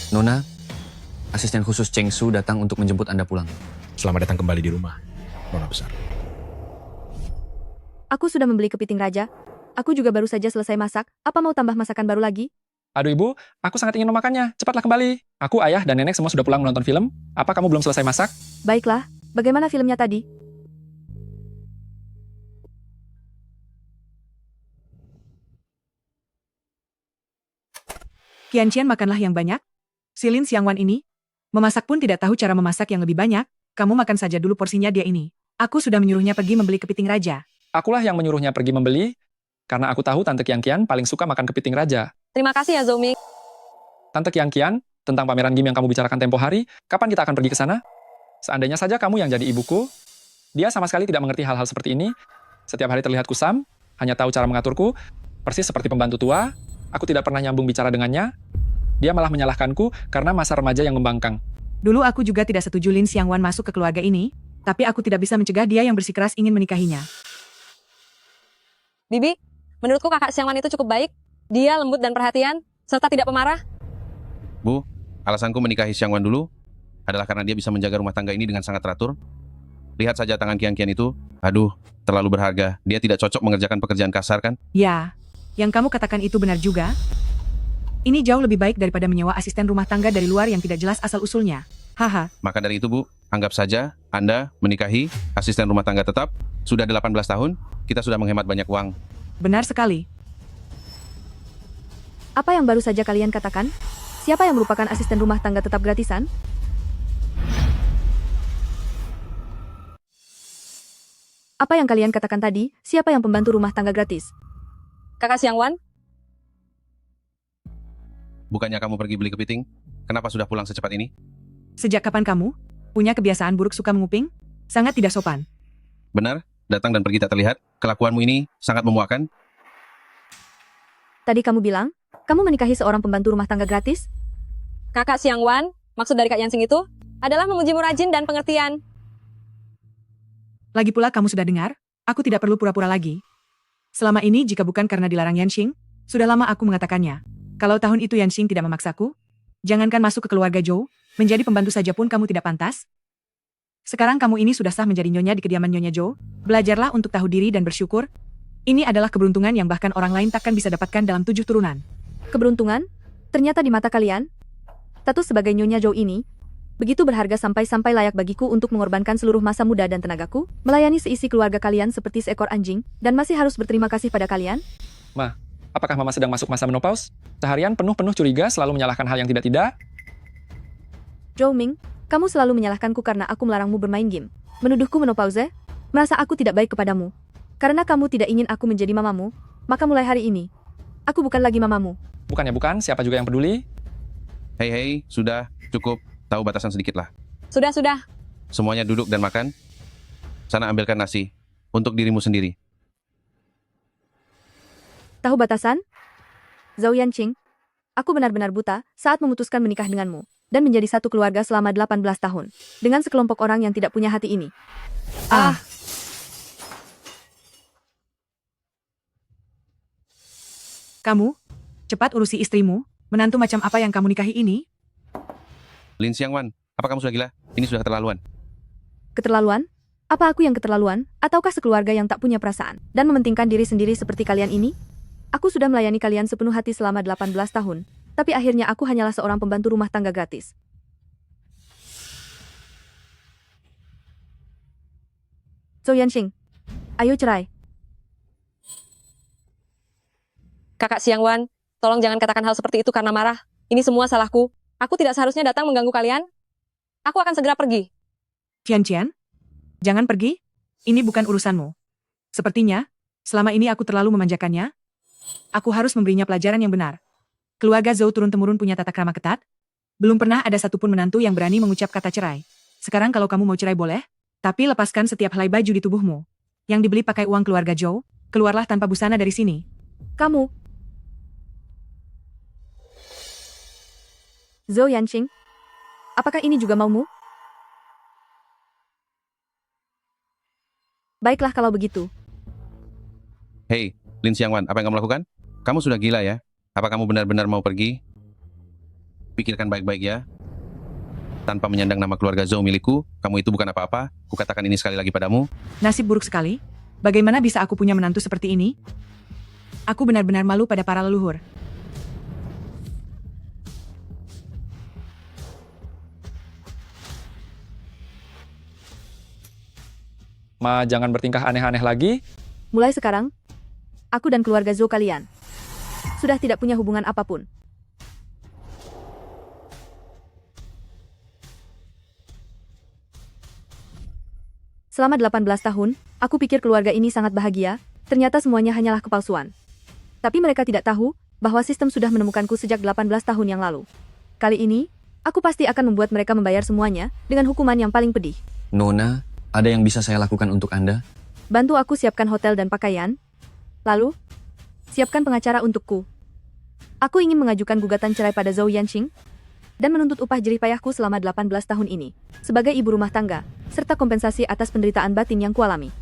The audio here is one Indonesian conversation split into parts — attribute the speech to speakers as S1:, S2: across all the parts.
S1: Nona, asisten khusus Cheng Su datang untuk menjemput Anda pulang.
S2: Selamat datang kembali di rumah, Nona besar.
S3: Aku sudah membeli kepiting raja. Aku juga baru saja selesai masak. Apa mau tambah masakan baru lagi?
S4: Aduh ibu, aku sangat ingin memakannya. Cepatlah kembali. Aku, ayah, dan nenek semua sudah pulang menonton film. Apa kamu belum selesai masak?
S3: Baiklah, bagaimana filmnya tadi?
S5: Qianqian makanlah yang banyak. Si Lin Xiangwan ini, memasak pun tidak tahu cara memasak yang lebih banyak. Kamu makan saja dulu porsinya dia ini. Aku sudah menyuruhnya pergi membeli kepiting raja.
S4: Akulah yang menyuruhnya pergi membeli, karena aku tahu Tante Qian paling suka makan kepiting raja.
S6: Terima kasih ya, Zomi.
S4: Tante Qian, tentang pameran game yang kamu bicarakan tempo hari, kapan kita akan pergi ke sana? Seandainya saja kamu yang jadi ibuku, dia sama sekali tidak mengerti hal-hal seperti ini. Setiap hari terlihat kusam, hanya tahu cara mengaturku, persis seperti pembantu tua. Aku tidak pernah nyambung bicara dengannya. Dia malah menyalahkanku karena masa remaja yang membangkang.
S5: Dulu aku juga tidak setuju Lin Xiangwan masuk ke keluarga ini, tapi aku tidak bisa mencegah dia yang bersikeras ingin menikahinya.
S6: Bibi, menurutku kakak Xiangwan itu cukup baik. Dia lembut dan perhatian, serta tidak pemarah.
S7: Bu, alasanku menikahi Xiangwan dulu adalah karena dia bisa menjaga rumah tangga ini dengan sangat teratur. Lihat saja tangan Qian itu. Aduh, terlalu berharga. Dia tidak cocok mengerjakan pekerjaan kasar kan?
S5: Ya, yang kamu katakan itu benar juga. Ini jauh lebih baik daripada menyewa asisten rumah tangga dari luar yang tidak jelas asal-usulnya. Haha.
S7: Maka dari itu, Bu, anggap saja Anda menikahi asisten rumah tangga tetap. Sudah 18 tahun, kita sudah menghemat banyak uang.
S5: Benar sekali.
S3: Apa yang baru saja kalian katakan? Siapa yang merupakan asisten rumah tangga tetap gratisan? Apa yang kalian katakan tadi? Siapa yang pembantu rumah tangga gratis?
S6: Kakak Xiangwan,
S7: Bukannya kamu pergi beli kepiting? Kenapa sudah pulang secepat ini?
S5: Sejak kapan kamu punya kebiasaan buruk suka menguping? Sangat tidak sopan.
S7: Benar, datang dan pergi tak terlihat. Kelakuanmu ini sangat memuakkan.
S3: Tadi kamu bilang, kamu menikahi seorang pembantu rumah tangga gratis?
S6: kakak Xiangwan, maksud dari Kak Yansing itu adalah memujimu rajin dan pengertian.
S5: Lagi pula kamu sudah dengar, aku tidak perlu pura-pura lagi. Selama ini jika bukan karena dilarang Yanxing, sudah lama aku mengatakannya. Kalau tahun itu Yanxing tidak memaksaku, jangankan masuk ke keluarga Zhou, menjadi pembantu saja pun kamu tidak pantas. Sekarang kamu ini sudah sah menjadi nyonya di kediaman Nyonya Zhou. Belajarlah untuk tahu diri dan bersyukur. Ini adalah keberuntungan yang bahkan orang lain takkan bisa dapatkan dalam 7 turunan.
S3: Keberuntungan? Ternyata di mata kalian, status sebagai Nyonya Zhou ini begitu berharga sampai-sampai layak bagiku untuk mengorbankan seluruh masa muda dan tenagaku, melayani seisi keluarga kalian seperti seekor anjing, dan masih harus berterima kasih pada kalian?
S4: Ma, apakah Mama sedang masuk masa menopause? Seharian penuh-penuh curiga selalu menyalahkan hal yang tidak-tidak.
S3: Zhou Ming, kamu selalu menyalahkanku karena aku melarangmu bermain game. Menuduhku menopause? Merasa aku tidak baik kepadamu. Karena kamu tidak ingin aku menjadi mamamu, maka mulai hari ini, aku bukan lagi mamamu.
S4: Bukannya bukan, siapa juga yang peduli?
S7: Hei, sudah, cukup. Tahu batasan sedikit lah.
S6: Sudah.
S7: Semuanya duduk dan makan. Sana ambilkan nasi. Untuk dirimu sendiri.
S3: Tahu batasan? Zhou Yanqing, aku benar-benar buta saat memutuskan menikah denganmu, dan menjadi satu keluarga selama 18 tahun, dengan sekelompok orang yang tidak punya hati ini.
S5: Kamu, cepat urusi istrimu, menantu macam apa yang kamu nikahi ini?
S7: Lin Xiangwan, apa kamu sudah gila? Ini sudah keterlaluan.
S3: Keterlaluan? Apa aku yang keterlaluan, ataukah sekeluarga yang tak punya perasaan, dan mementingkan diri sendiri seperti kalian ini? Aku sudah melayani kalian sepenuh hati selama 18 tahun, tapi akhirnya aku hanyalah seorang pembantu rumah tangga gratis. Zhou Yanqing, ayo cerai.
S6: Kakak Xiangwan, tolong jangan katakan hal seperti itu karena marah. Ini semua salahku. Aku tidak seharusnya datang mengganggu kalian. Aku akan segera pergi.
S5: Qian, jangan pergi. Ini bukan urusanmu. Sepertinya, selama ini aku terlalu memanjakannya. Aku harus memberinya pelajaran yang benar. Keluarga Zhou turun-temurun punya tata krama ketat. Belum pernah ada satupun menantu yang berani mengucap kata cerai. Sekarang kalau kamu mau cerai boleh, tapi lepaskan setiap helai baju di tubuhmu. Yang dibeli pakai uang keluarga Zhou, keluarlah tanpa busana dari sini.
S3: Kamu, Zhou Yanqing, apakah ini juga maumu? Baiklah kalau begitu.
S7: Hei, Lin Xiangwan, apa yang kamu lakukan? Kamu sudah gila ya? Apa kamu benar-benar mau pergi? Pikirkan baik-baik ya. Tanpa menyandang nama keluarga Zhou milikku, kamu itu bukan apa-apa. Kukatakan ini sekali lagi padamu.
S5: Nasib buruk sekali. Bagaimana bisa aku punya menantu seperti ini? Aku benar-benar malu pada para leluhur.
S4: Ma, jangan bertingkah aneh-aneh lagi.
S3: Mulai sekarang, aku dan keluarga Zhou kalian sudah tidak punya hubungan apapun. Selama 18 tahun, aku pikir keluarga ini sangat bahagia, ternyata semuanya hanyalah kepalsuan. Tapi mereka tidak tahu bahwa sistem sudah menemukanku sejak 18 tahun yang lalu. Kali ini, aku pasti akan membuat mereka membayar semuanya dengan hukuman yang paling pedih.
S1: Nona, ada yang bisa saya lakukan untuk Anda?
S3: Bantu aku siapkan hotel dan pakaian. Lalu, siapkan pengacara untukku. Aku ingin mengajukan gugatan cerai pada Zhou Yanqing dan menuntut upah jerih payahku selama 18 tahun ini sebagai ibu rumah tangga, serta kompensasi atas penderitaan batin yang kualami.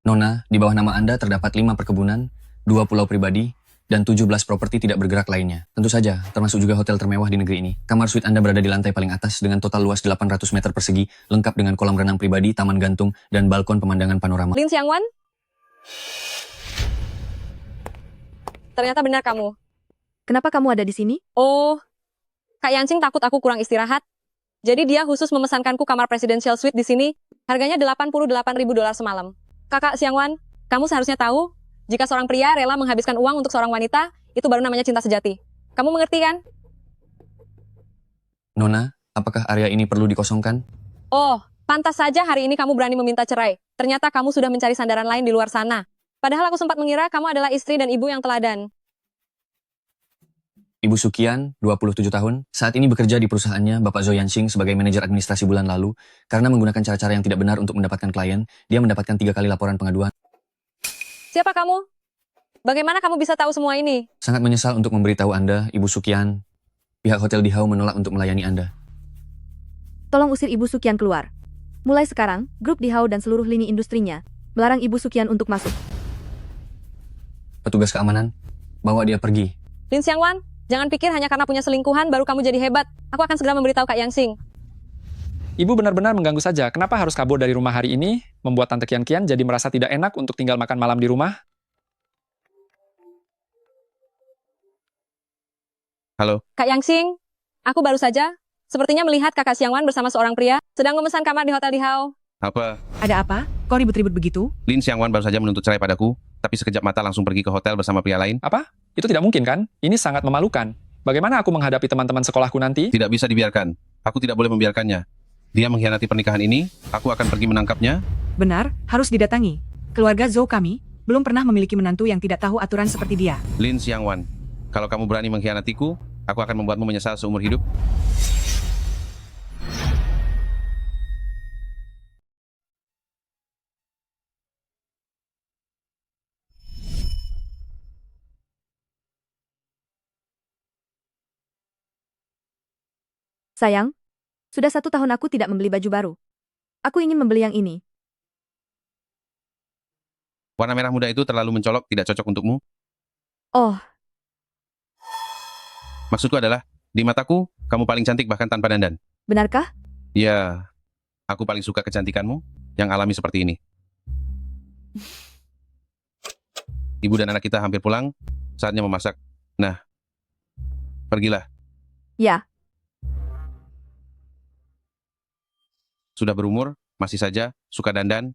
S1: Nona, di bawah nama Anda terdapat 5 perkebunan, 2 pulau pribadi, dan 17 properti tidak bergerak lainnya. Tentu saja, termasuk juga hotel termewah di negeri ini. Kamar suite Anda berada di lantai paling atas dengan total luas 800 meter persegi, lengkap dengan kolam renang pribadi, taman gantung, dan balkon pemandangan panorama.
S6: Lin Xiangwan? Ternyata benar kamu.
S3: Kenapa kamu ada di sini?
S6: Oh, Kak Yancing takut aku kurang istirahat. Jadi dia khusus memesankanku kamar presidential suite di sini. Harganya $88.000 semalam. Kakak Xiangwan, kamu seharusnya tahu, jika seorang pria rela menghabiskan uang untuk seorang wanita, itu baru namanya cinta sejati. Kamu mengerti kan?
S1: Nona, apakah area ini perlu dikosongkan?
S6: Oh, pantas saja hari ini kamu berani meminta cerai. Ternyata kamu sudah mencari sandaran lain di luar sana. Padahal aku sempat mengira kamu adalah istri dan ibu yang teladan.
S1: Ibu Sukian, 27 tahun, saat ini bekerja di perusahaannya Bapak Zhou Yanqing sebagai manajer administrasi bulan lalu. Karena menggunakan cara-cara yang tidak benar untuk mendapatkan klien, dia mendapatkan 3 kali laporan pengaduan.
S6: Siapa kamu? Bagaimana kamu bisa tahu semua ini?
S1: Sangat menyesal untuk memberitahu Anda, Ibu Sukian. Pihak Hotel Dihau menolak untuk melayani Anda.
S3: Tolong usir Ibu Sukian keluar. Mulai sekarang, grup Dihau dan seluruh lini industrinya melarang Ibu Sukian untuk masuk.
S1: Petugas keamanan, bawa dia pergi.
S6: Lin Xiangwan, jangan pikir hanya karena punya selingkuhan baru kamu jadi hebat. Aku akan segera memberitahu Kak Yancing.
S4: Ibu benar-benar mengganggu saja. Kenapa harus kabur dari rumah hari ini? Membuat Tante Kian-Kian jadi merasa tidak enak untuk tinggal makan malam di rumah.
S7: Halo,
S6: Kak Yancing, aku baru saja sepertinya melihat Kakak Xiangwan bersama seorang pria sedang memesan kamar di Hotel Dihau.
S7: apa?
S5: Ada apa? Kok ribut-ribut begitu?
S7: Lin Xiangwan baru saja menuntut cerai padaku, tapi sekejap mata langsung pergi ke hotel bersama pria lain.
S4: Apa? Itu tidak mungkin kan? Ini sangat memalukan. Bagaimana aku menghadapi teman-teman sekolahku nanti?
S7: Tidak bisa dibiarkan. Aku tidak boleh membiarkannya. Dia mengkhianati pernikahan ini, aku akan pergi menangkapnya.
S5: Benar, harus didatangi. Keluarga Zhou kami belum pernah memiliki menantu yang tidak tahu aturan seperti dia.
S7: Lin Xiangwan, kalau kamu berani mengkhianatiku, aku akan membuatmu menyesal seumur hidup.
S3: Sayang, sudah 1 tahun aku tidak membeli baju baru. Aku ingin membeli yang ini.
S7: Warna merah muda itu terlalu mencolok, tidak cocok untukmu.
S3: Oh,
S7: Maksudku adalah, di mataku, kamu paling cantik bahkan tanpa dandan.
S3: benarkah?
S7: Ya, aku paling suka kecantikanmu, yang alami seperti ini. Ibu dan anak kita hampir pulang, saatnya memasak. Nah, pergilah.
S3: Ya,
S7: Sudah berumur, masih saja, suka dandan.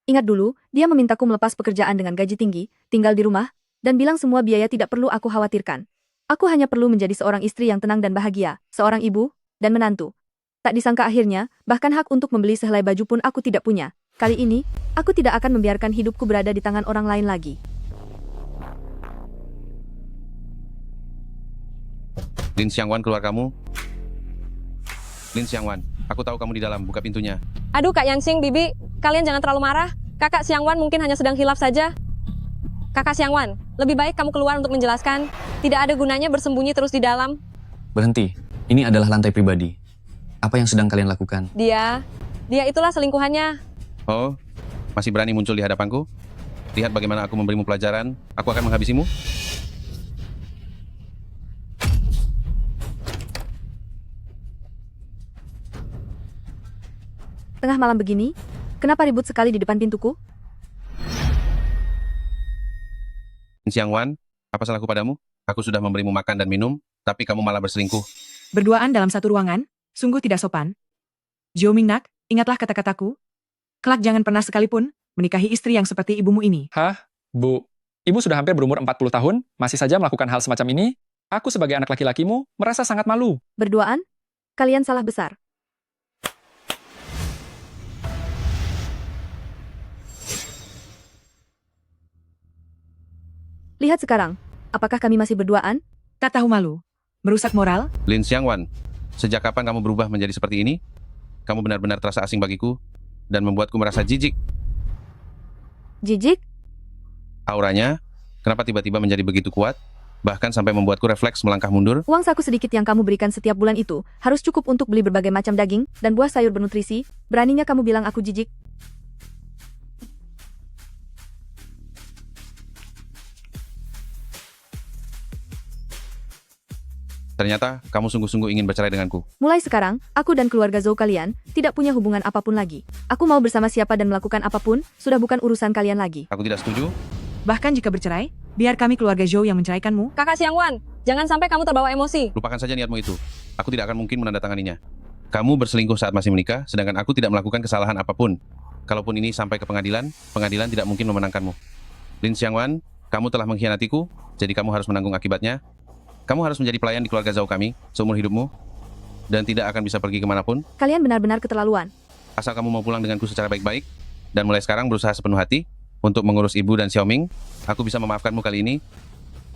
S3: ingat dulu, dia memintaku melepas pekerjaan dengan gaji tinggi, tinggal di rumah, dan bilang semua biaya tidak perlu aku khawatirkan. Aku hanya perlu menjadi seorang istri yang tenang dan bahagia, seorang ibu, dan menantu. Tak disangka akhirnya, bahkan hak untuk membeli sehelai baju pun aku tidak punya. Kali ini, aku tidak akan membiarkan hidupku berada di tangan orang lain lagi.
S7: Lin Xiangwan, keluar kamu. Lin Xiangwan, aku tahu kamu di dalam, buka pintunya.
S6: Aduh Kak Yancing, Bibi, kalian jangan terlalu marah. Kakak Xiangwan mungkin hanya sedang hilaf saja. Kakak Xiangwan, lebih baik kamu keluar untuk menjelaskan. Tidak ada gunanya bersembunyi terus di dalam.
S1: Berhenti, ini adalah lantai pribadi. Apa yang sedang kalian lakukan?
S6: Dia itulah selingkuhannya.
S7: Oh, masih berani muncul di hadapanku? Lihat bagaimana aku memberimu pelajaran, aku akan menghabisimu.
S3: Tengah malam begini, kenapa ribut sekali di depan pintuku?
S7: Xiang Wan, apa salahku padamu? Aku sudah memberimu makan dan minum, tapi kamu malah berselingkuh.
S5: Berduaan dalam satu ruangan, sungguh tidak sopan. Zhou Mingnak, ingatlah kata-kataku. Kelak jangan pernah sekalipun menikahi istri yang seperti ibumu ini.
S4: Hah? Bu, ibu sudah hampir berumur 40 tahun, masih saja melakukan hal semacam ini? Aku sebagai anak laki-lakimu merasa sangat malu.
S3: Berduaan? Kalian salah besar. Lihat sekarang, apakah kami masih berduaan?
S5: Tak tahu malu. Merusak moral?
S7: Lin Xiang Wan, sejak kapan kamu berubah menjadi seperti ini? Kamu benar-benar terasa asing bagiku dan membuatku merasa jijik.
S3: Jijik?
S7: Auranya, kenapa tiba-tiba menjadi begitu kuat? Bahkan sampai membuatku refleks melangkah mundur.
S3: Uang saku sedikit yang kamu berikan setiap bulan itu harus cukup untuk beli berbagai macam daging dan buah sayur bernutrisi. Beraninya kamu bilang aku jijik?
S7: Ternyata kamu sungguh-sungguh ingin bercerai denganku.
S3: Mulai sekarang, aku dan keluarga Zhou kalian tidak punya hubungan apapun lagi. Aku mau bersama siapa dan melakukan apapun, sudah bukan urusan kalian lagi.
S7: Aku tidak setuju.
S5: Bahkan jika bercerai, biar kami keluarga Zhou yang menceraikanmu.
S6: Kakak Xiang Wan, jangan sampai kamu terbawa emosi.
S7: Lupakan saja niatmu itu. Aku tidak akan mungkin menandatanganinya. Kamu berselingkuh saat masih menikah, sedangkan aku tidak melakukan kesalahan apapun. Kalaupun ini sampai ke pengadilan, pengadilan tidak mungkin memenangkanmu. Lin Xiang Wan, kamu telah mengkhianatiku, jadi kamu harus menanggung akibatnya. Kamu harus menjadi pelayan di keluarga Zhou kami, seumur hidupmu, dan tidak akan bisa pergi kemanapun.
S3: Kalian benar-benar keterlaluan.
S7: Asal kamu mau pulang denganku secara baik-baik, dan mulai sekarang berusaha sepenuh hati, untuk mengurus ibu dan Xiaoming, aku bisa memaafkanmu kali ini.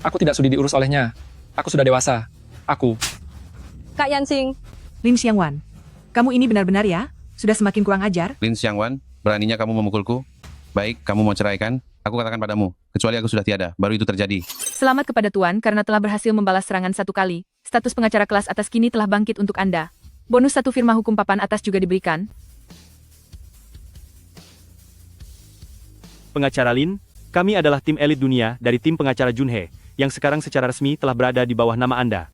S4: Aku tidak sudi diurus olehnya. Aku sudah dewasa. Aku.
S6: Kak Yansing,
S5: Lin Xiang Wan, kamu ini benar-benar ya? Sudah semakin kurang ajar.
S7: Lin Xiang Wan, beraninya kamu memukulku? Baik, kamu mau ceraikan? Aku katakan padamu, kecuali aku sudah tiada, baru itu terjadi.
S3: Selamat kepada Tuan karena telah berhasil membalas serangan satu kali. Status pengacara kelas atas kini telah bangkit untuk Anda. Bonus 1 firma hukum papan atas juga diberikan.
S8: Pengacara Lin, kami adalah tim elit dunia dari tim pengacara Junhe, yang sekarang secara resmi telah berada di bawah nama Anda.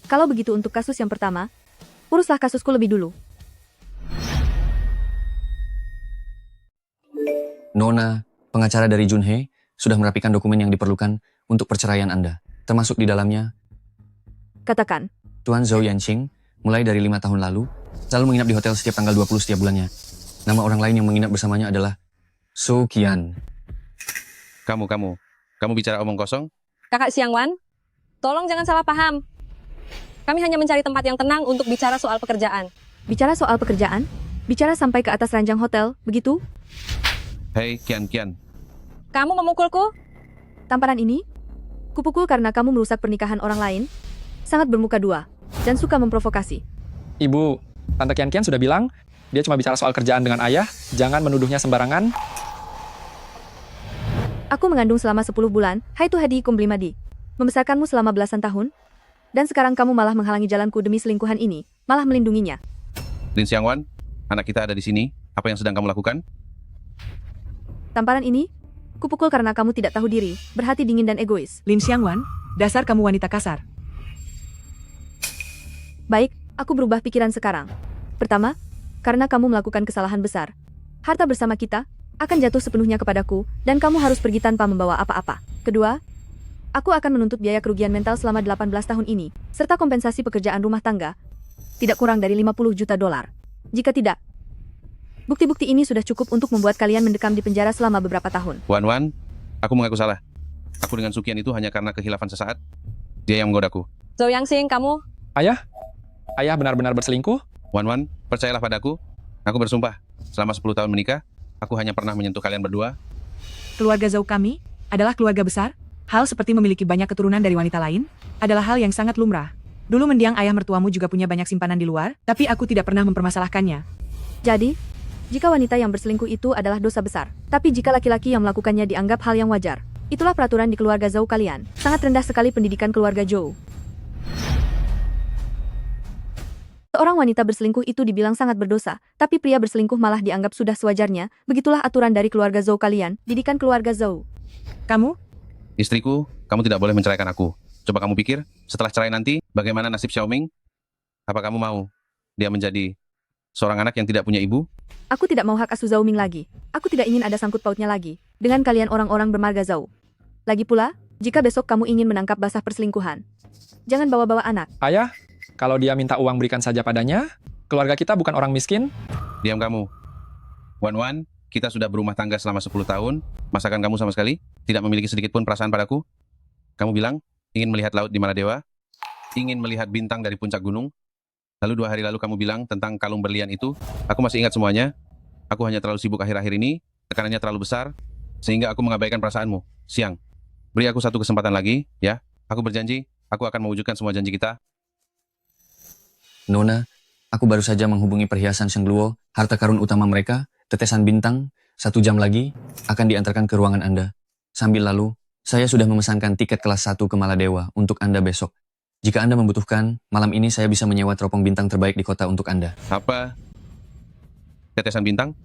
S3: Kalau begitu untuk kasus yang pertama, uruslah kasusku lebih dulu.
S1: Nona, pengacara dari Junhe, sudah merapikan dokumen yang diperlukan untuk perceraian Anda. Termasuk di dalamnya,
S3: Katakan,
S1: Tuan Zhou Yanqing, mulai dari 5 tahun lalu, selalu menginap di hotel setiap tanggal 20 setiap bulannya. Nama orang lain yang menginap bersamanya adalah So Qian.
S7: Kamu bicara omong kosong?
S6: Kakak Xiang Wan, tolong jangan salah paham. Kami hanya mencari tempat yang tenang untuk bicara soal pekerjaan.
S3: bicara soal pekerjaan, bicara sampai ke atas ranjang hotel, begitu?
S7: Hei, Kian.
S6: Kamu memukulku?
S3: Tamparan ini? Kupukul karena kamu merusak pernikahan orang lain? Sangat bermuka dua, dan suka memprovokasi.
S4: Ibu, Tante Kian sudah bilang, dia cuma bicara soal kerjaan dengan ayah, jangan menuduhnya sembarangan.
S3: Aku mengandung selama 10 bulan, hai tu hadi kumblimadi. Membesarkanmu selama belasan tahun, dan sekarang kamu malah menghalangi jalanku demi selingkuhan ini, malah melindunginya.
S7: Lin Xiang Wan, anak kita ada di sini. Apa yang sedang kamu lakukan?
S3: Tamparan ini? Kupukul karena kamu tidak tahu diri, berhati dingin dan egois.
S5: Lin Xiang Wan, dasar kamu wanita kasar.
S3: Baik, aku berubah pikiran sekarang. Pertama, karena kamu melakukan kesalahan besar. Harta bersama kita akan jatuh sepenuhnya kepadaku, dan kamu harus pergi tanpa membawa apa-apa. Kedua, aku akan menuntut biaya kerugian mental selama 18 tahun ini, serta kompensasi pekerjaan rumah tangga, tidak kurang dari 50 juta dolar. Jika tidak, bukti-bukti ini sudah cukup untuk membuat kalian mendekam di penjara selama beberapa tahun.
S7: Wan, aku mengaku salah. Aku dengan Sukian itu hanya karena kehilafan sesaat. Dia yang menggodaku.
S6: Zhou Yangsing, kamu?
S4: Ayah benar-benar berselingkuh?
S7: Wan, percayalah padaku. Aku bersumpah, selama 10 tahun menikah, aku hanya pernah menyentuh kalian berdua.
S5: Keluarga Zhou kami adalah keluarga besar. Hal seperti memiliki banyak keturunan dari wanita lain adalah hal yang sangat lumrah. Dulu mendiang ayah mertuamu juga punya banyak simpanan di luar, tapi aku tidak pernah mempermasalahkannya.
S3: Jadi, jika wanita yang berselingkuh itu adalah dosa besar, tapi jika laki-laki yang melakukannya dianggap hal yang wajar, itulah peraturan di keluarga Zhou kalian. Sangat rendah sekali pendidikan keluarga Zhou. Seorang wanita berselingkuh itu dibilang sangat berdosa, tapi pria berselingkuh malah dianggap sudah sewajarnya. Begitulah aturan dari keluarga Zhou kalian, didikan keluarga Zhou.
S5: Kamu?
S7: Istriku, kamu tidak boleh menceraikan aku. Coba kamu pikir, setelah cerai nanti, bagaimana nasib Xiaoming? Apa kamu mau dia menjadi Seorang anak yang tidak punya ibu?
S3: Aku tidak mau hak asuh Zhao Ming lagi. Aku tidak ingin ada sangkut pautnya lagi dengan kalian orang-orang bermarga Zhao. Lagi pula, jika besok kamu ingin menangkap basah perselingkuhan, jangan bawa-bawa anak.
S4: Ayah, kalau dia minta uang berikan saja padanya. Keluarga kita bukan orang miskin.
S7: Diam kamu. Wan, kita sudah berumah tangga selama 10 tahun. Masakan kamu sama sekali tidak memiliki sedikit pun perasaan padaku. Kamu bilang ingin melihat laut di Maladewa, ingin melihat bintang dari puncak gunung. Lalu 2 hari lalu kamu bilang tentang kalung berlian itu. Aku masih ingat semuanya. Aku hanya terlalu sibuk akhir-akhir ini, tekanannya terlalu besar, sehingga aku mengabaikan perasaanmu. Siang, beri aku satu kesempatan lagi, ya. Aku berjanji, aku akan mewujudkan semua janji kita.
S1: Nona, aku baru saja menghubungi perhiasan Shengluo, harta karun utama mereka, tetesan bintang, 1 jam lagi, akan diantarkan ke ruangan Anda. Sambil lalu, saya sudah memesankan tiket kelas 1 ke Maladewa untuk Anda besok. Jika Anda membutuhkan, malam ini saya bisa menyewa teropong bintang terbaik di kota untuk Anda.
S7: Apa? Tetesan bintang?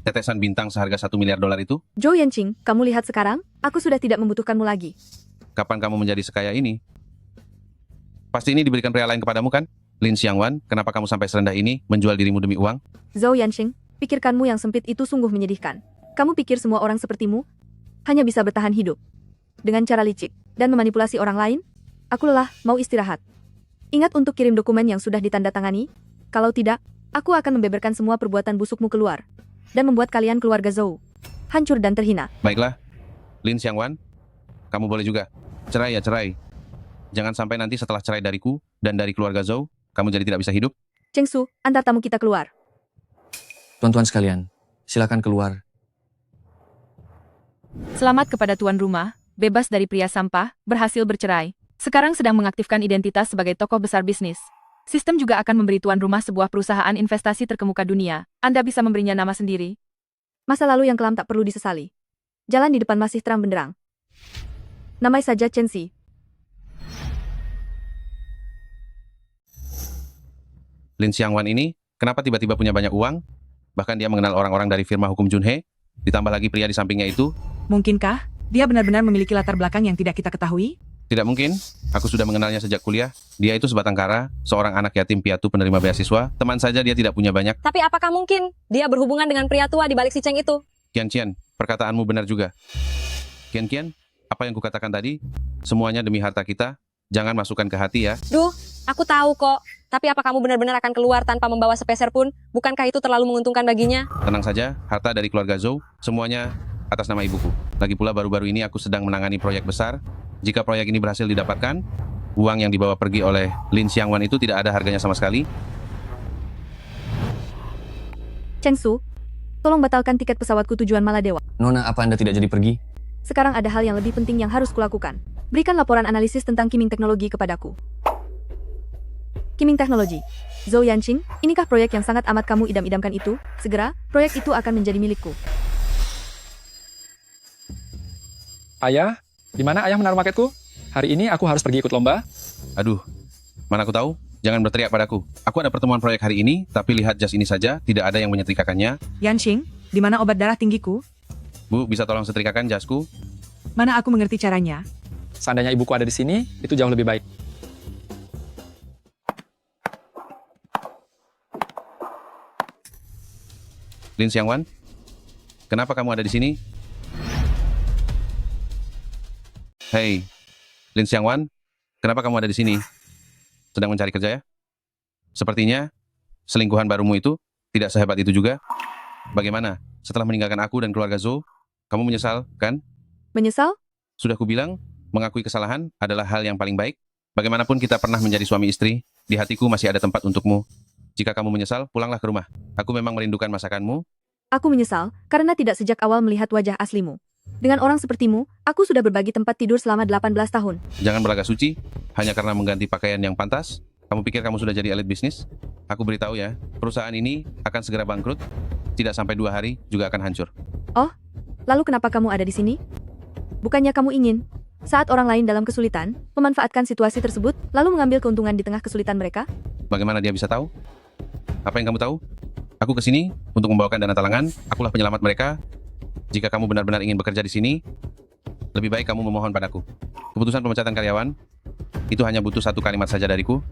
S7: Tetesan bintang seharga $1 miliar itu?
S3: Zhou Yanqing, kamu lihat sekarang, aku sudah tidak membutuhkanmu lagi.
S7: Kapan kamu menjadi sekaya ini? Pasti ini diberikan pria lain kepadamu kan? Lin Xiangwan, kenapa kamu sampai serendah ini menjual dirimu demi uang?
S3: Zhou Yanqing, pikirkanmu yang sempit itu sungguh menyedihkan. Kamu pikir semua orang sepertimu hanya bisa bertahan hidup dengan cara licik dan memanipulasi orang lain? Aku lelah, mau istirahat. Ingat untuk kirim dokumen yang sudah ditandatangani. Kalau tidak, aku akan membeberkan semua perbuatan busukmu keluar dan membuat kalian keluarga Zhou hancur dan terhina.
S7: Baiklah, Lin Xiangwan, kamu boleh juga. Cerai ya cerai. Jangan sampai nanti setelah cerai dariku dan dari keluarga Zhou, kamu jadi tidak bisa hidup.
S3: Cheng Su, antar tamu kita keluar.
S1: Tuan-tuan sekalian, silakan keluar.
S9: Selamat kepada tuan rumah, bebas dari pria sampah, berhasil bercerai. Sekarang sedang mengaktifkan identitas sebagai tokoh besar bisnis. Sistem juga akan memberi tuan rumah sebuah perusahaan investasi terkemuka dunia. Anda bisa memberinya nama sendiri.
S3: Masa lalu yang kelam tak perlu disesali. Jalan di depan masih terang benderang. Namai saja Chen Si.
S7: Lin Xiangwan ini, kenapa tiba-tiba punya banyak uang? Bahkan dia mengenal orang-orang dari firma hukum Junhe, ditambah lagi pria di sampingnya itu.
S5: Mungkinkah dia benar-benar memiliki latar belakang yang tidak kita ketahui?
S7: Tidak mungkin, aku sudah mengenalnya sejak kuliah. Dia itu sebatang kara, seorang anak yatim piatu penerima beasiswa. Teman saja dia tidak punya banyak.
S6: Tapi apakah mungkin dia berhubungan dengan pria tua di balik si Cheng itu?
S7: Qian, perkataanmu benar juga. Qian, apa yang kukatakan tadi? Semuanya demi harta kita. Jangan masukkan ke hati ya.
S6: Duh, aku tahu kok. Tapi apa kamu benar-benar akan keluar tanpa membawa sepeser pun? Bukankah itu terlalu menguntungkan baginya?
S7: Tenang saja, harta dari keluarga Zhou, semuanya atas nama ibuku. Lagi pula baru-baru ini aku sedang menangani proyek besar. Jika proyek ini berhasil didapatkan, uang yang dibawa pergi oleh Lin Xiangwan itu tidak ada harganya sama sekali.
S3: Cheng Su, tolong batalkan tiket pesawatku tujuan Maladewa.
S1: Nona, apa Anda tidak jadi pergi?
S3: Sekarang ada hal yang lebih penting yang harus kulakukan. Berikan laporan analisis tentang Kiming Teknologi kepadaku. Kiming Teknologi. Zhou Yanqing, inikah proyek yang sangat amat kamu idam-idamkan itu? Segera, proyek itu akan menjadi milikku.
S4: Ayah, di mana ayah menaruh marketku? Hari ini aku harus pergi ikut lomba.
S7: Aduh, mana aku tahu? Jangan berteriak padaku. Aku ada pertemuan proyek hari ini, tapi lihat jas ini saja, tidak ada yang menyetrikakannya.
S5: Yanqing, di mana obat darah tinggiku?
S7: Bu, bisa tolong setrikakan jasku?
S5: Mana aku mengerti caranya?
S4: Seandainya ibuku ada di sini, itu jauh lebih baik.
S7: Lin Xiangwan, kenapa kamu ada di sini? Hei, Lin Xiangwan, kenapa kamu ada di sini? Sedang mencari kerja ya? Sepertinya, selingkuhan barumu itu tidak sehebat itu juga. Bagaimana? Setelah meninggalkan aku dan keluarga Zhou, kamu menyesal, kan?
S3: Menyesal?
S7: Sudah kubilang, mengakui kesalahan adalah hal yang paling baik. Bagaimanapun kita pernah menjadi suami istri, di hatiku masih ada tempat untukmu. Jika kamu menyesal, pulanglah ke rumah. Aku memang merindukan masakanmu.
S3: Aku menyesal, karena tidak sejak awal melihat wajah aslimu. Dengan orang sepertimu, aku sudah berbagi tempat tidur selama 18 tahun.
S7: Jangan berlagak suci, hanya karena mengganti pakaian yang pantas. Kamu pikir kamu sudah jadi elit bisnis? Aku beritahu ya, perusahaan ini akan segera bangkrut. Tidak sampai 2 hari juga akan hancur.
S3: Oh, lalu kenapa kamu ada di sini? Bukannya kamu ingin, saat orang lain dalam kesulitan, memanfaatkan situasi tersebut, lalu mengambil keuntungan di tengah kesulitan mereka?
S7: Bagaimana dia bisa tahu? Apa yang kamu tahu? Aku ke sini untuk membawakan dana talangan, akulah penyelamat mereka. Jika kamu benar-benar ingin bekerja di sini, lebih baik kamu memohon padaku. Keputusan pemecatan karyawan, itu hanya butuh 1 kalimat saja dariku.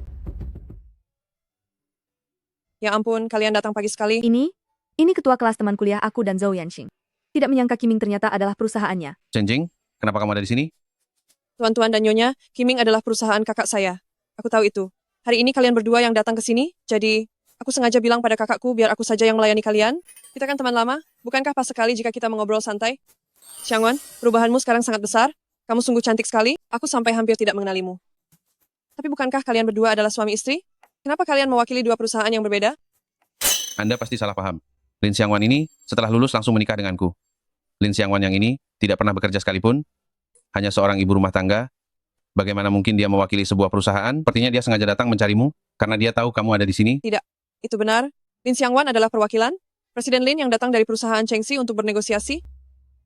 S10: Ya ampun, kalian datang pagi sekali.
S3: Ini ketua kelas teman kuliah aku dan Zhou Yanxing. Tidak menyangka Kiming ternyata adalah perusahaannya.
S7: Chen Jing, kenapa kamu ada di sini?
S10: Tuan-tuan dan nyonya, Kiming adalah perusahaan kakak saya. Aku tahu itu. Hari ini kalian berdua yang datang ke sini, jadi aku sengaja bilang pada kakakku biar aku saja yang melayani kalian. Kita kan teman lama, bukankah pas sekali jika kita mengobrol santai? Xiangwan, perubahanmu sekarang sangat besar. Kamu sungguh cantik sekali, aku sampai hampir tidak mengenalimu. Tapi bukankah kalian berdua adalah suami istri? Kenapa kalian mewakili dua perusahaan yang berbeda?
S7: Anda pasti salah paham. Lin Xiangwan ini setelah lulus langsung menikah denganku. Lin Xiangwan yang ini tidak pernah bekerja sekalipun, hanya seorang ibu rumah tangga. Bagaimana mungkin dia mewakili sebuah perusahaan? Sepertinya dia sengaja datang mencarimu karena dia tahu kamu ada di sini.
S10: Itu benar. Lin Xiangwan adalah perwakilan. Presiden Lin yang datang dari perusahaan Chengxi untuk bernegosiasi.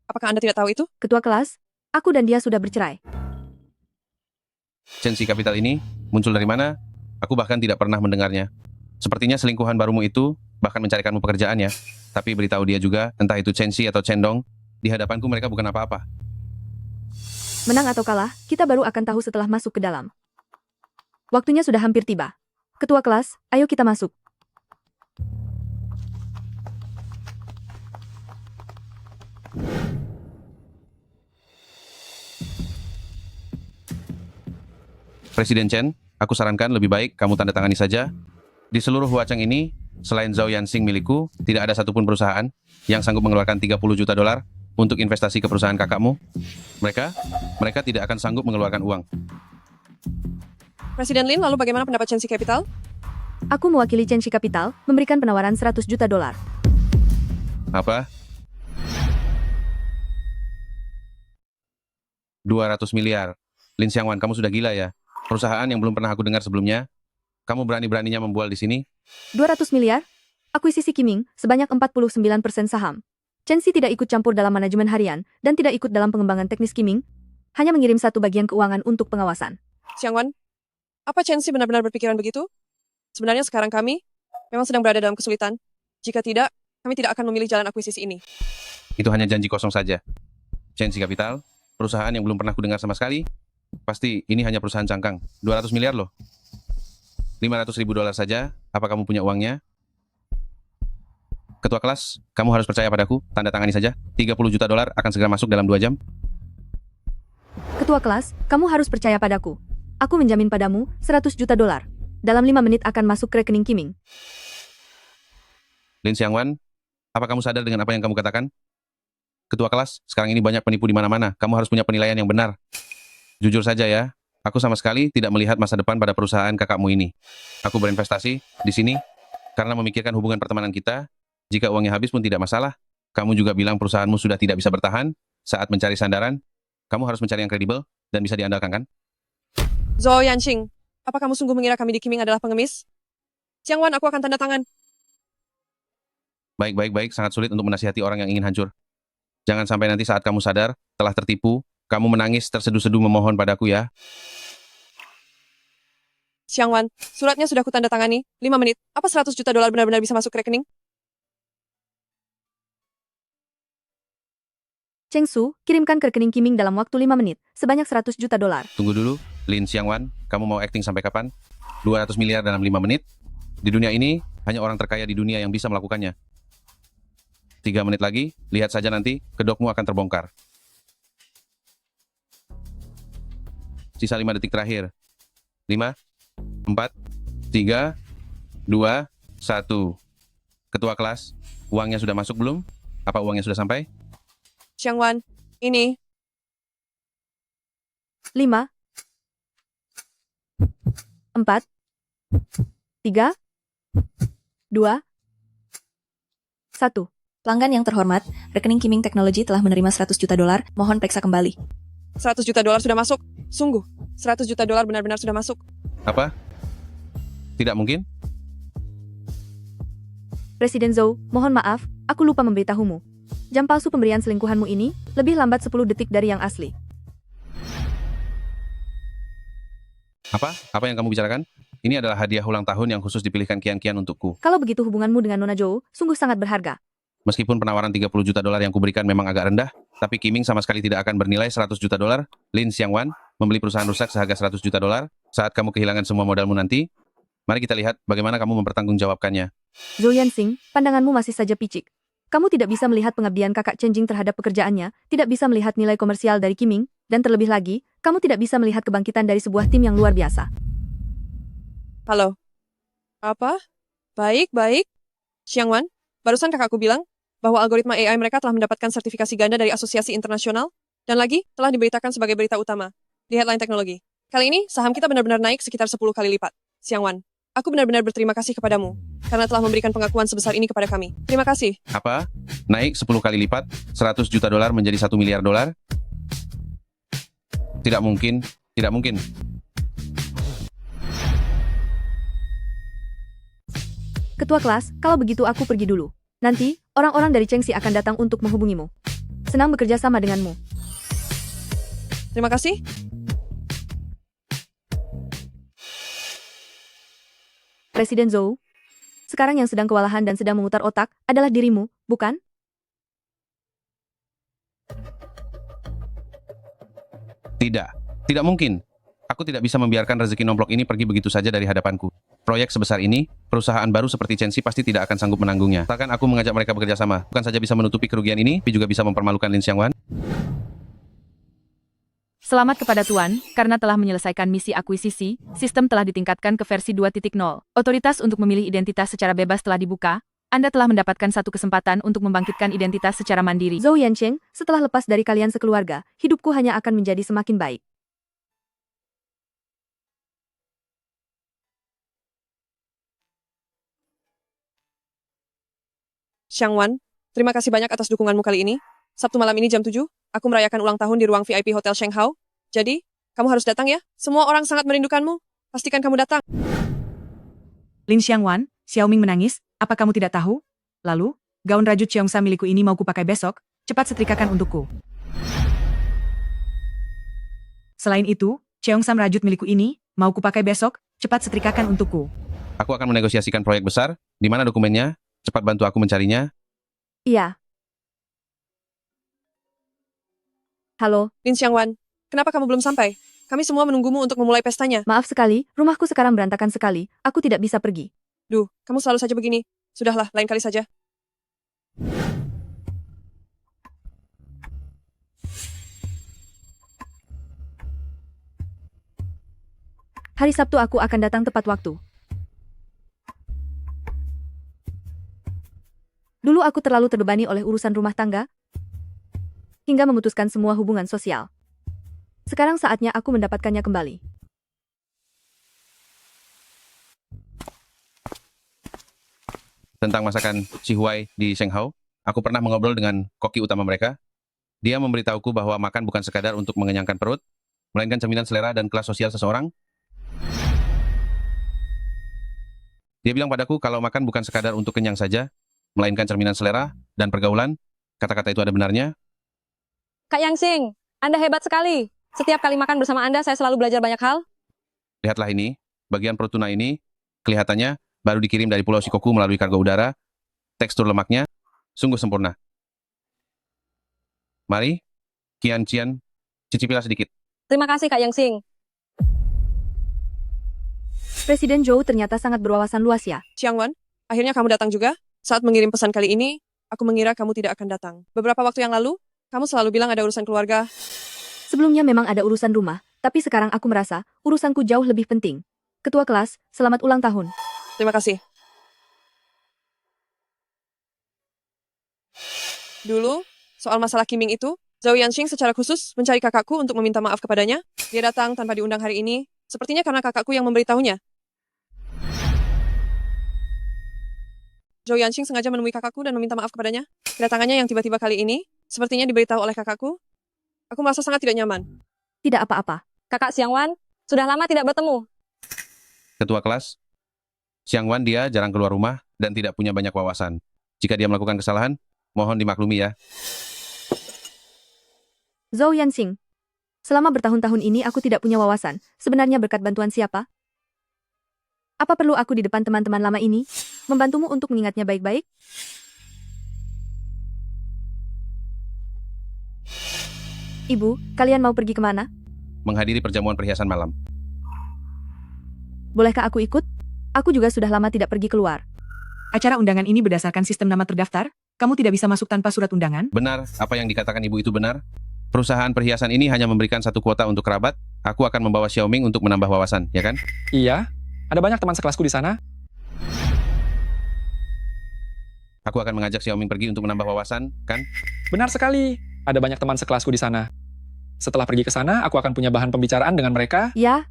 S10: Apakah Anda tidak tahu itu?
S3: Ketua kelas, aku dan dia sudah bercerai.
S7: Chengxi Capital ini muncul dari mana? Aku bahkan tidak pernah mendengarnya. Sepertinya selingkuhan barumu itu bahkan mencarikanmu pekerjaan ya. Tapi beritahu dia juga, entah itu Chengxi atau Chendong, di hadapanku mereka bukan apa-apa.
S3: Menang atau kalah, kita baru akan tahu setelah masuk ke dalam. Waktunya sudah hampir tiba. Ketua kelas, ayo kita masuk.
S7: Presiden Chen, aku sarankan lebih baik kamu tanda tangani saja. Di seluruh Huacheng ini, selain Zhou Yanxing milikku, tidak ada satupun perusahaan yang sanggup mengeluarkan 30 juta dolar untuk investasi ke perusahaan kakakmu. Mereka tidak akan sanggup mengeluarkan uang.
S10: Presiden Lin, lalu bagaimana pendapat Chengxi Capital?
S3: Aku mewakili Chengxi Capital, memberikan penawaran 100 juta dolar.
S7: Apa? 200 miliar. Lin Xiangwan, kamu sudah gila ya? Perusahaan yang belum pernah aku dengar sebelumnya, kamu berani-beraninya membual di sini?
S3: 200 miliar? Akuisisi Kiming, sebanyak 49% saham. Chengxi tidak ikut campur dalam manajemen harian, dan tidak ikut dalam pengembangan teknis Kiming, hanya mengirim satu bagian keuangan untuk pengawasan.
S10: Xiangwan, apa Chengxi benar-benar berpikiran begitu? Sebenarnya sekarang kami memang sedang berada dalam kesulitan. Jika tidak, kami tidak akan memilih jalan akuisisi ini.
S7: Itu hanya janji kosong saja. Chengxi Capital, perusahaan yang belum pernah kudengar sama sekali. Pasti ini hanya perusahaan cangkang. 200 miliar loh. 500 ribu dolar saja. Apa kamu punya uangnya? Ketua kelas, kamu harus percaya padaku. Tanda tangani saja. 30 juta dolar akan segera masuk dalam 2 jam.
S3: Ketua kelas, kamu harus percaya padaku. Aku menjamin padamu 100 juta dolar. Dalam 5 menit akan masuk ke rekening Kiming.
S7: Lin Xiangwan, apa kamu sadar dengan apa yang kamu katakan? Ketua kelas, sekarang ini banyak penipu di mana-mana. Kamu harus punya penilaian yang benar. Jujur saja ya, aku sama sekali tidak melihat masa depan pada perusahaan kakakmu ini. Aku berinvestasi di sini karena memikirkan hubungan pertemanan kita. Jika uangnya habis pun tidak masalah. Kamu juga bilang perusahaanmu sudah tidak bisa bertahan. Saat mencari sandaran, kamu harus mencari yang kredibel dan bisa diandalkan kan?
S10: Zhou Yanxing, apa kamu sungguh mengira kami di Kiming adalah pengemis? Xiangwan, aku akan tanda tangan.
S7: Baik, sangat sulit untuk menasihati orang yang ingin hancur. Jangan sampai nanti saat kamu sadar, telah tertipu, kamu menangis terseduh-seduh memohon padaku ya.
S10: Xiangwan, suratnya sudah kutanda tangani. 5 menit. Apa 100 juta dolar benar-benar bisa masuk ke rekening?
S3: Cheng Su, kirimkan ke rekening Kiming dalam waktu 5 menit, sebanyak 100 juta dolar.
S7: Tunggu dulu, Lin Xiangwan, kamu mau acting sampai kapan? 200 miliar dalam 5 menit? Di dunia ini, hanya orang terkaya di dunia yang bisa melakukannya. 3 menit lagi, lihat saja nanti, kedokmu akan terbongkar. Sisa 5 detik terakhir. 5, 4, 3, 2, 1. Ketua kelas, uangnya sudah masuk belum? Apa uangnya sudah sampai?
S10: Xiangwan, ini.
S3: 5, 4, 3, 2, 1.
S11: Pelanggan yang terhormat, rekening Kiming Technology telah menerima 100 juta dolar, mohon periksa kembali.
S10: 100 juta dolar sudah masuk. Sungguh, 100 juta dolar benar-benar sudah masuk.
S7: Apa? Tidak mungkin?
S3: Presiden Zhou, mohon maaf, aku lupa memberitahumu. Jam palsu pemberian selingkuhanmu ini lebih lambat 10 detik dari yang asli.
S7: Apa? Apa yang kamu bicarakan? Ini adalah hadiah ulang tahun yang khusus dipilihkan Kian-Kian untukku.
S3: Kalau begitu hubunganmu dengan Nona Zhou sungguh sangat berharga.
S7: Meskipun penawaran 30 juta dolar yang kuberikan memang agak rendah, tapi Kiming sama sekali tidak akan bernilai 100 juta dolar. Lin Xiangwan, membeli perusahaan rusak seharga 100 juta dolar, saat kamu kehilangan semua modalmu nanti, Mari kita lihat bagaimana kamu mempertanggungjawabkannya.
S3: Zhou Yanxing, pandanganmu masih saja picik. Kamu tidak bisa melihat pengabdian kakak Chen Jing terhadap pekerjaannya, tidak bisa melihat nilai komersial dari Qiming, dan terlebih lagi, kamu tidak bisa melihat kebangkitan dari sebuah tim yang luar biasa.
S10: Halo. Apa? Baik. Xiangwan, barusan kakakku bilang bahwa algoritma AI mereka telah mendapatkan sertifikasi ganda dari asosiasi internasional, dan lagi telah diberitakan sebagai berita utama di headline teknologi. Kali ini, saham kita benar-benar naik sekitar 10 kali lipat. Xiangwan, aku benar-benar berterima kasih kepadamu, karena telah memberikan pengakuan sebesar ini kepada kami. Terima kasih.
S7: Apa? Naik 10 kali lipat, 100 juta dolar menjadi 1 miliar dolar? Tidak mungkin.
S3: Ketua kelas, kalau begitu aku pergi dulu. Nanti, orang-orang dari Chengxi akan datang untuk menghubungimu. Senang bekerja sama denganmu.
S10: Terima kasih.
S3: Presiden Zhou, sekarang yang sedang kewalahan dan sedang memutar otak adalah dirimu, bukan?
S7: Tidak mungkin. Aku tidak bisa membiarkan rezeki nomplok ini pergi begitu saja dari hadapanku. Proyek sebesar ini, perusahaan baru seperti Chengxi pasti tidak akan sanggup menanggungnya. Asalkan aku mengajak mereka bekerja sama, bukan saja bisa menutupi kerugian ini, tapi juga bisa mempermalukan Lin Xiangwan.
S9: Selamat kepada Tuan, karena telah menyelesaikan misi akuisisi, sistem telah ditingkatkan ke versi 2.0. Otoritas untuk memilih identitas secara bebas telah dibuka. Anda telah mendapatkan satu kesempatan untuk membangkitkan identitas secara mandiri.
S3: Zhou Yancheng, setelah lepas dari kalian sekeluarga, hidupku hanya akan menjadi semakin baik.
S10: Xiangwan, terima kasih banyak atas dukunganmu kali ini. Sabtu malam ini jam 7, aku merayakan ulang tahun di ruang VIP Hotel Shanghao. Jadi, kamu harus datang ya. Semua orang sangat merindukanmu. Pastikan kamu datang.
S5: Lin Xiangwan, Xiaoming menangis, apa kamu tidak tahu? Lalu, gaun rajut Cheongsa milikku ini mau kupakai besok, cepat setrikakan untukku. Selain itu, Cheongsam rajut milikku ini, mau kupakai besok, cepat setrikakan untukku.
S7: Aku akan menegosiasikan proyek besar. Di mana dokumennya? Cepat bantu aku mencarinya.
S3: Iya. Halo,
S10: Lin Xiangwan, kenapa kamu belum sampai? Kami semua menunggumu untuk memulai pestanya.
S3: maaf sekali, rumahku sekarang berantakan sekali, aku tidak bisa pergi.
S10: Duh, kamu selalu saja begini. Sudahlah, lain kali saja.
S3: Hari Sabtu aku akan datang tepat waktu. Dulu aku terlalu terbebani oleh urusan rumah tangga, hingga memutuskan semua hubungan sosial. Sekarang saatnya aku mendapatkannya kembali.
S7: Tentang masakan si Huai di Shanghao, aku pernah mengobrol dengan koki utama mereka. Dia memberitahuku bahwa makan bukan sekadar untuk mengenyangkan perut, melainkan cerminan selera dan kelas sosial seseorang. Dia bilang padaku kalau makan bukan sekadar untuk kenyang saja, melainkan cerminan selera dan pergaulan. Kata-kata itu ada benarnya.
S6: Kak Yangsing, Anda hebat sekali. Setiap kali makan bersama Anda, saya selalu belajar banyak hal.
S7: Lihatlah ini, bagian perut tuna ini, kelihatannya baru dikirim dari Pulau Shikoku melalui kargo udara. Tekstur lemaknya sungguh sempurna. Mari, Qian Qian, cicipilah sedikit.
S6: Terima kasih Kak Yangsing.
S3: Presiden Zhou ternyata sangat berwawasan luas ya.
S10: Xiangwan, akhirnya kamu datang juga. Saat mengirim pesan kali ini, aku mengira kamu tidak akan datang. Beberapa waktu yang lalu, kamu selalu bilang ada urusan keluarga.
S3: Sebelumnya memang ada urusan rumah, tapi sekarang aku merasa urusanku jauh lebih penting. Ketua kelas, selamat ulang tahun.
S10: Terima kasih. Dulu, soal masalah Qiming itu, Zhou Yanxing secara khusus mencari kakakku untuk meminta maaf kepadanya. Dia datang tanpa diundang hari ini, sepertinya karena kakakku yang memberitahunya. Zhou Yanxing sengaja menemui kakakku dan meminta maaf kepadanya. Kedatangannya yang tiba-tiba kali ini, sepertinya diberitahu oleh kakakku. Aku merasa sangat tidak nyaman.
S3: Tidak apa-apa.
S6: Kakak Xiangwan, sudah lama tidak bertemu.
S7: Ketua kelas, Xiangwan dia jarang keluar rumah dan tidak punya banyak wawasan. Jika dia melakukan kesalahan, mohon dimaklumi ya.
S3: Zhou Yanxing, selama bertahun-tahun ini aku tidak punya wawasan. Sebenarnya berkat bantuan siapa? Apa perlu aku di depan teman-teman lama ini, membantumu untuk mengingatnya baik-baik? Ibu, kalian mau pergi kemana?
S7: Menghadiri perjamuan perhiasan malam.
S3: Bolehkah aku ikut? Aku juga sudah lama tidak pergi keluar.
S5: Acara undangan ini berdasarkan sistem nama terdaftar, kamu tidak bisa masuk tanpa surat undangan?
S7: Benar, apa yang dikatakan ibu itu benar. Perusahaan perhiasan ini hanya memberikan satu kuota untuk kerabat. Aku akan membawa Xiaoming untuk menambah wawasan, ya kan?
S4: Iya, ada banyak teman sekelasku di sana.
S7: Aku akan mengajak Xiaoming pergi untuk menambah wawasan, kan?
S4: Benar sekali, ada banyak teman sekelasku di sana. Setelah pergi ke sana, aku akan punya bahan pembicaraan dengan mereka.
S3: Ya.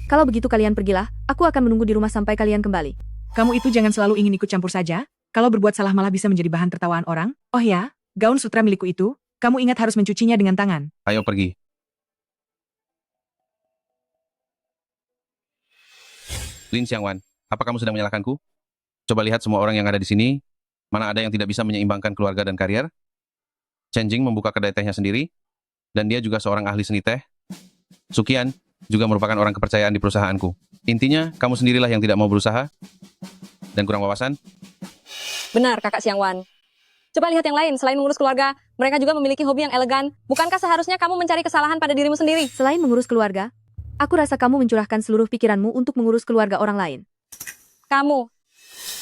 S3: Kalau begitu kalian pergilah, aku akan menunggu di rumah sampai kalian kembali.
S5: Kamu itu jangan selalu ingin ikut campur saja, kalau berbuat salah malah bisa menjadi bahan tertawaan orang. Oh ya, gaun sutra milikku itu, kamu ingat harus mencucinya dengan tangan.
S7: Ayo pergi. Lin Xiangwan, apa kamu sedang menyalahkanku? Coba lihat semua orang yang ada di sini, mana ada yang tidak bisa menyeimbangkan keluarga dan karier? Chen Jing membuka kedai tehnya sendiri, dan dia juga seorang ahli seni teh. Sukian juga merupakan orang kepercayaan di perusahaanku. Intinya, kamu sendirilah yang tidak mau berusaha dan kurang wawasan.
S6: Benar, Kakak Xiangwan. Coba lihat yang lain, selain mengurus keluarga, mereka juga memiliki hobi yang elegan. Bukankah seharusnya kamu mencari kesalahan pada dirimu sendiri?
S3: Selain mengurus keluarga, aku rasa kamu mencurahkan seluruh pikiranmu untuk mengurus keluarga orang lain.
S6: Kamu,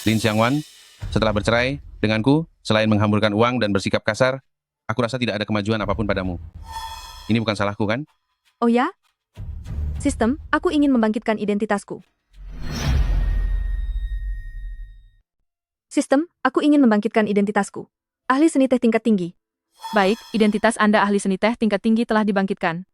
S7: Lin Xiangwan, setelah bercerai denganku, selain menghamburkan uang dan bersikap kasar, aku rasa tidak ada kemajuan apapun padamu. Ini bukan salahku, kan?
S3: Oh ya? Sistem, aku ingin membangkitkan identitasku. Sistem, aku ingin membangkitkan identitasku. Ahli seni teh tingkat tinggi.
S9: Baik, identitas Anda ahli seni teh tingkat tinggi telah dibangkitkan.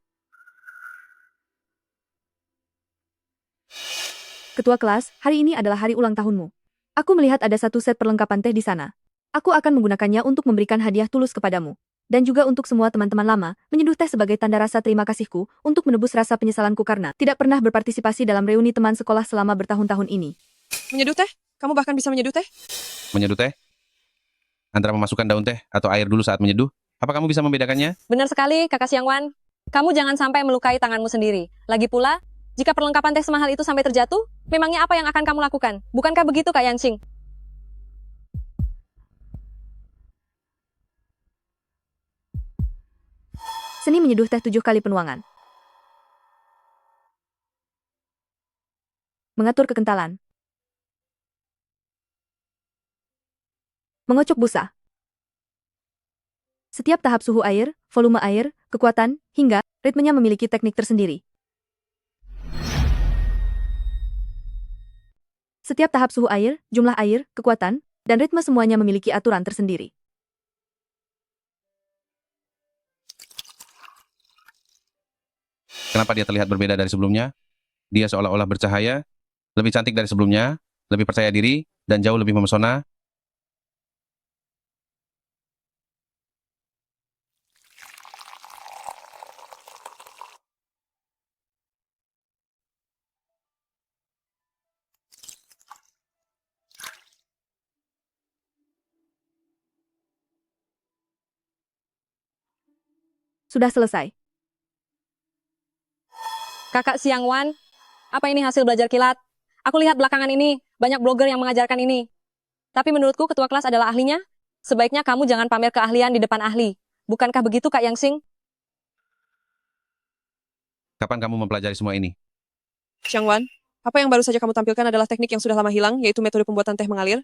S3: Ketua kelas, hari ini adalah hari ulang tahunmu. Aku melihat ada satu set perlengkapan teh di sana. Aku akan menggunakannya untuk memberikan hadiah tulus kepadamu. Dan juga untuk semua teman-teman lama, menyeduh teh sebagai tanda rasa terima kasihku untuk menebus rasa penyesalanku karena tidak pernah berpartisipasi dalam reuni teman sekolah selama bertahun-tahun ini.
S10: Menyeduh teh? Kamu bahkan bisa menyeduh teh?
S7: Menyeduh teh? Antara memasukkan daun teh atau air dulu saat menyeduh, apa kamu bisa membedakannya?
S6: benar sekali, Kakak Xiangwan. Kamu jangan sampai melukai tanganmu sendiri. Lagi pula, jika perlengkapan teh semahal itu sampai terjatuh, memangnya apa yang akan kamu lakukan? Bukankah begitu, Kak Yanxing?
S3: Seni menyeduh teh 7 kali penuangan. Mengatur kekentalan. Mengocok busa. Setiap tahap suhu air, volume air, kekuatan, hingga ritmenya memiliki teknik tersendiri. Setiap tahap suhu air, jumlah air, kekuatan, dan ritme semuanya memiliki aturan tersendiri.
S7: Kenapa dia terlihat berbeda dari sebelumnya? Dia seolah-olah bercahaya, lebih cantik dari sebelumnya, lebih percaya diri, dan jauh lebih memesona.
S3: Sudah selesai.
S6: Kakak Xiangwan, apa ini hasil belajar kilat? Aku lihat belakangan ini, banyak blogger yang mengajarkan ini. Tapi menurutku ketua kelas adalah ahlinya. Sebaiknya kamu jangan pamer keahlian di depan ahli. Bukankah begitu, Kak Yanxing?
S7: Kapan kamu mempelajari semua ini?
S10: Xiangwan, apa yang baru saja kamu tampilkan adalah teknik yang sudah lama hilang, yaitu metode pembuatan teh mengalir.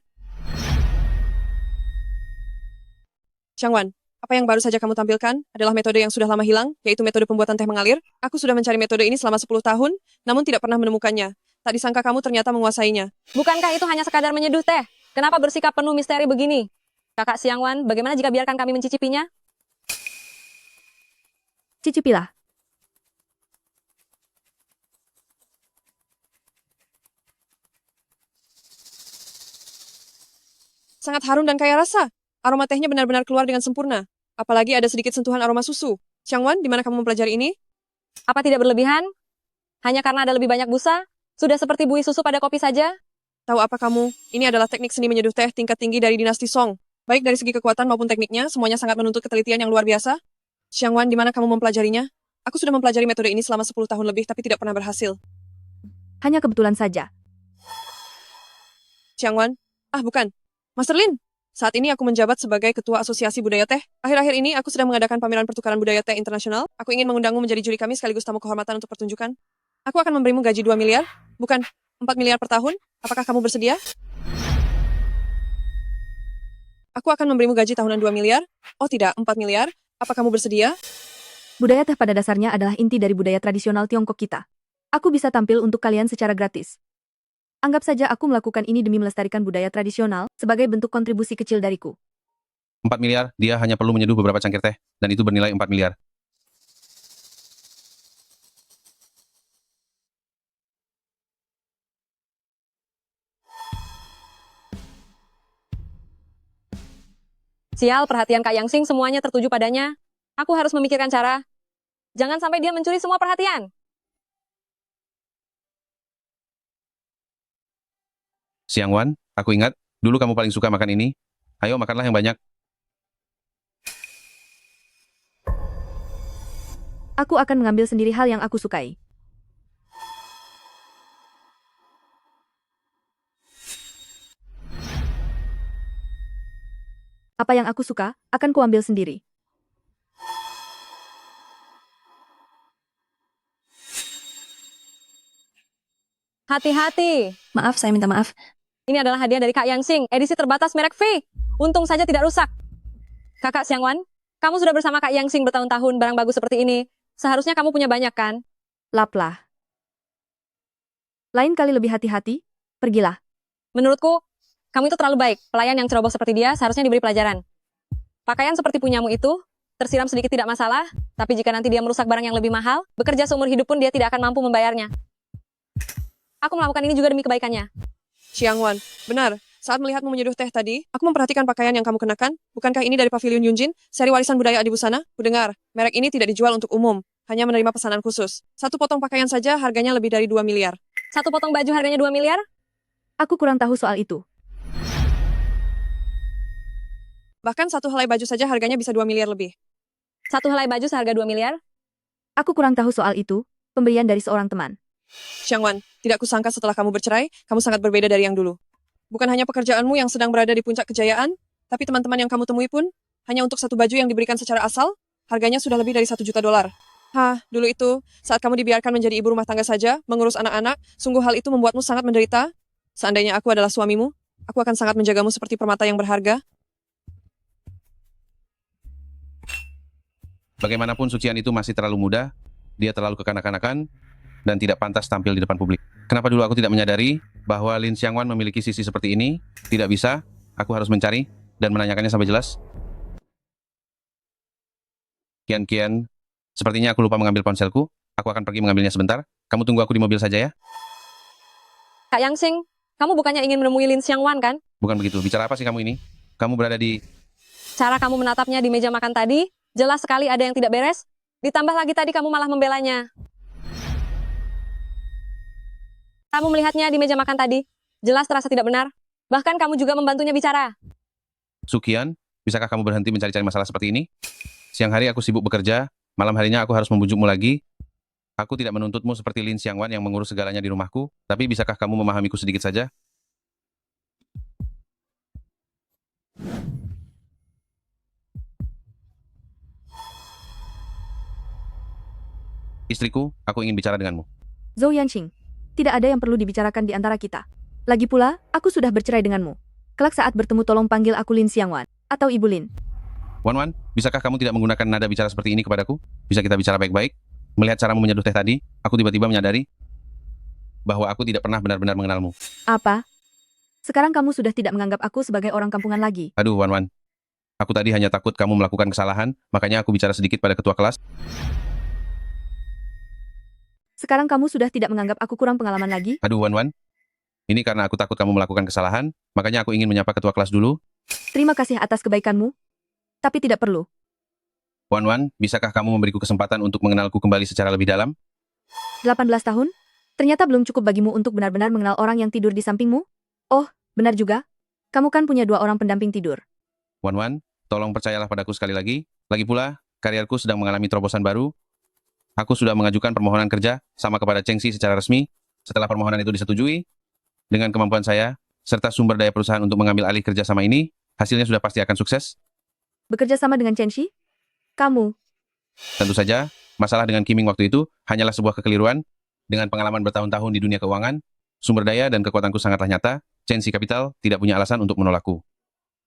S10: Xiangwan, apa yang baru saja kamu tampilkan adalah metode yang sudah lama hilang, yaitu metode pembuatan teh mengalir. Aku sudah mencari metode ini selama 10 tahun, namun tidak pernah menemukannya. Tak disangka kamu ternyata menguasainya.
S6: Bukankah itu hanya sekadar menyeduh teh? Kenapa bersikap penuh misteri begini? Kakak Xiangwan, bagaimana jika biarkan kami mencicipinya?
S3: Cicipilah.
S10: Sangat harum dan kaya rasa. Aroma tehnya benar-benar keluar dengan sempurna. Apalagi ada sedikit sentuhan aroma susu. Xiangwan, di mana kamu mempelajari ini?
S6: Apa tidak berlebihan? Hanya karena ada lebih banyak busa? Sudah seperti buih susu pada kopi saja?
S10: Tahu apa kamu? Ini adalah teknik seni menyeduh teh tingkat tinggi dari dinasti Song. Baik dari segi kekuatan maupun tekniknya, semuanya sangat menuntut ketelitian yang luar biasa. Xiangwan, di mana kamu mempelajarinya? Aku sudah mempelajari metode ini selama 10 tahun lebih, tapi tidak pernah berhasil.
S3: Hanya kebetulan saja.
S10: Xiangwan? Ah, bukan. Master Lin, saat ini aku menjabat sebagai Ketua Asosiasi Budaya Teh. Akhir-akhir ini aku sedang mengadakan pameran pertukaran budaya teh internasional. Aku ingin mengundangmu menjadi juri kami sekaligus tamu kehormatan untuk pertunjukan. Aku akan memberimu gaji 2 miliar. Bukan, 4 miliar per tahun? Apakah kamu bersedia? Aku akan memberimu gaji tahunan 2 miliar. Oh tidak, 4 miliar. Apa kamu bersedia?
S3: Budaya teh pada dasarnya adalah inti dari budaya tradisional Tiongkok kita. Aku bisa tampil untuk kalian secara gratis. Anggap saja aku melakukan ini demi melestarikan budaya tradisional sebagai bentuk kontribusi kecil dariku.
S7: 4 miliar, dia hanya perlu menyeduh beberapa cangkir teh, dan itu bernilai 4 miliar.
S6: Sial, perhatian Kak Yangsing semuanya tertuju padanya. Aku harus memikirkan cara. Jangan sampai dia mencuri semua perhatian.
S7: Xiang Wan, aku ingat, dulu kamu paling suka makan ini. Ayo makanlah yang banyak.
S3: Aku akan mengambil sendiri hal yang aku sukai. Apa yang aku suka, akan kuambil sendiri.
S6: Hati-hati.
S11: Maaf, saya minta maaf.
S6: Ini adalah hadiah dari Kak Yangsing, edisi terbatas merek V. Untung saja tidak rusak. Kakak Xiang Wan, kamu sudah bersama Kak Yangsing bertahun-tahun, barang bagus seperti ini. Seharusnya kamu punya banyak kan?
S3: Laplah. Lain kali lebih hati-hati, pergilah.
S6: Menurutku, kamu itu terlalu baik. Pelayan yang ceroboh seperti dia seharusnya diberi pelajaran. Pakaian seperti punyamu itu, tersiram sedikit tidak masalah, tapi jika nanti dia merusak barang yang lebih mahal, bekerja seumur hidup pun dia tidak akan mampu membayarnya. Aku melakukan ini juga demi kebaikannya.
S10: Xiang Wan, benar. Saat melihatmu menyeduh teh tadi, aku memperhatikan pakaian yang kamu kenakan. Bukankah ini dari Pavilion Yunjin, seri warisan budaya Adibusana? Kudengar, merek ini tidak dijual untuk umum, hanya menerima pesanan khusus. Satu potong pakaian saja harganya lebih dari 2 miliar.
S6: Satu potong baju harganya 2 miliar?
S3: Aku kurang tahu soal itu.
S10: Bahkan satu helai baju saja harganya bisa 2 miliar lebih.
S6: Satu helai baju seharga 2 miliar?
S3: Aku kurang tahu soal itu, pemberian dari seorang teman.
S10: Xiang Wan, tidak kusangka setelah kamu bercerai, kamu sangat berbeda dari yang dulu. Bukan hanya pekerjaanmu yang sedang berada di puncak kejayaan, tapi teman-teman yang kamu temui pun, hanya untuk satu baju yang diberikan secara asal, harganya sudah lebih dari $1 juta. Hah, dulu itu, saat kamu dibiarkan menjadi ibu rumah tangga saja, mengurus anak-anak, sungguh hal itu membuatmu sangat menderita. Seandainya aku adalah suamimu, aku akan sangat menjagamu seperti permata yang berharga.
S7: Bagaimanapun Sucian itu masih terlalu muda, dia terlalu kekanak-kanakan, dan tidak pantas tampil di depan publik. Kenapa dulu aku tidak menyadari bahwa Lin Xiangwan memiliki sisi seperti ini? Tidak bisa, aku harus mencari dan menanyakannya sampai jelas. Kian, sepertinya aku lupa mengambil ponselku. Aku akan pergi mengambilnya sebentar. Kamu tunggu aku di mobil saja ya?
S6: Kak Yangsing, kamu bukannya ingin menemui Lin Xiangwan kan?
S7: Bukan begitu, bicara apa sih kamu ini? Kamu berada di...
S6: Cara kamu menatapnya di meja makan tadi, jelas sekali ada yang tidak beres. Ditambah lagi tadi kamu malah membelanya. Kamu melihatnya di meja makan tadi, jelas terasa tidak benar. Bahkan kamu juga membantunya bicara.
S7: Sukian, bisakah kamu berhenti mencari-cari masalah seperti ini? Siang hari aku sibuk bekerja, malam harinya aku harus membujukmu lagi. Aku tidak menuntutmu seperti Lin Xiangwan yang mengurus segalanya di rumahku, tapi bisakah kamu memahamiku sedikit saja? Istriku, aku ingin bicara denganmu.
S3: Zhou Yanqing, tidak ada yang perlu dibicarakan di antara kita. Lagi pula, aku sudah bercerai denganmu. Kelak saat bertemu tolong panggil aku Lin Xiangwan, atau Ibu Lin.
S7: Wan, bisakah kamu tidak menggunakan nada bicara seperti ini kepadaku? Bisa kita bicara baik-baik? Melihat caramu menyeduh teh tadi, aku tiba-tiba menyadari bahwa aku tidak pernah benar-benar mengenalmu.
S3: Apa? Sekarang kamu sudah tidak menganggap aku sebagai orang kampungan lagi.
S7: Aduh, Wan. Aku tadi hanya takut kamu melakukan kesalahan, makanya aku bicara sedikit pada ketua kelas.
S3: Sekarang kamu sudah tidak menganggap aku kurang pengalaman lagi?
S7: Aduh, Wan. Ini karena aku takut kamu melakukan kesalahan, makanya aku ingin menyapa ketua kelas dulu.
S3: Terima kasih atas kebaikanmu. Tapi tidak perlu.
S7: Wan, bisakah kamu memberiku kesempatan untuk mengenalku kembali secara lebih dalam?
S3: 18 tahun? Ternyata belum cukup bagimu untuk benar-benar mengenal orang yang tidur di sampingmu? Oh, benar juga. Kamu kan punya 2 orang pendamping tidur.
S7: Wan, tolong percayalah padaku sekali lagi. Lagi pula, karierku sedang mengalami terobosan baru. Aku sudah mengajukan permohonan kerja sama kepada Cheng Xi secara resmi. Setelah permohonan itu disetujui, dengan kemampuan saya, serta sumber daya perusahaan untuk mengambil alih kerjasama ini, hasilnya sudah pasti akan sukses.
S3: Bekerja sama dengan Chen Xi? Kamu?
S7: Tentu saja, masalah dengan Qiming waktu itu hanyalah sebuah kekeliruan. Dengan pengalaman bertahun-tahun di dunia keuangan, Sumber daya dan kekuatanku sangatlah nyata, Chenxi Capital tidak punya alasan untuk menolakku.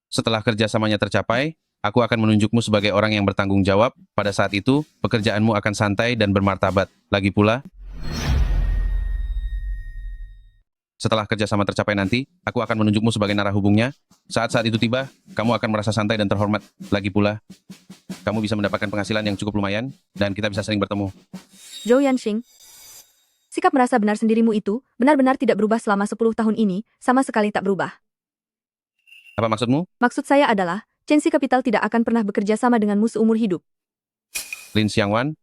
S7: Setelah kerjasamanya tercapai, aku akan menunjukmu sebagai orang yang bertanggung jawab. Pada saat itu, pekerjaanmu akan santai dan bermartabat. Lagi pula, setelah kerjasama tercapai nanti, aku akan menunjukmu sebagai narahubungnya. Saat-saat itu tiba, kamu akan merasa santai dan terhormat. Lagi pula, kamu bisa mendapatkan penghasilan yang cukup lumayan, dan kita bisa sering bertemu.
S3: Zhou Yanxing, sikap merasa benar sendirimu itu benar-benar tidak berubah selama 10 tahun ini, sama sekali tak berubah.
S7: Apa maksudmu?
S3: Maksud saya adalah, Chenxi Capital tidak akan pernah bekerja sama denganmu seumur hidup.
S7: Lin Xiangwan,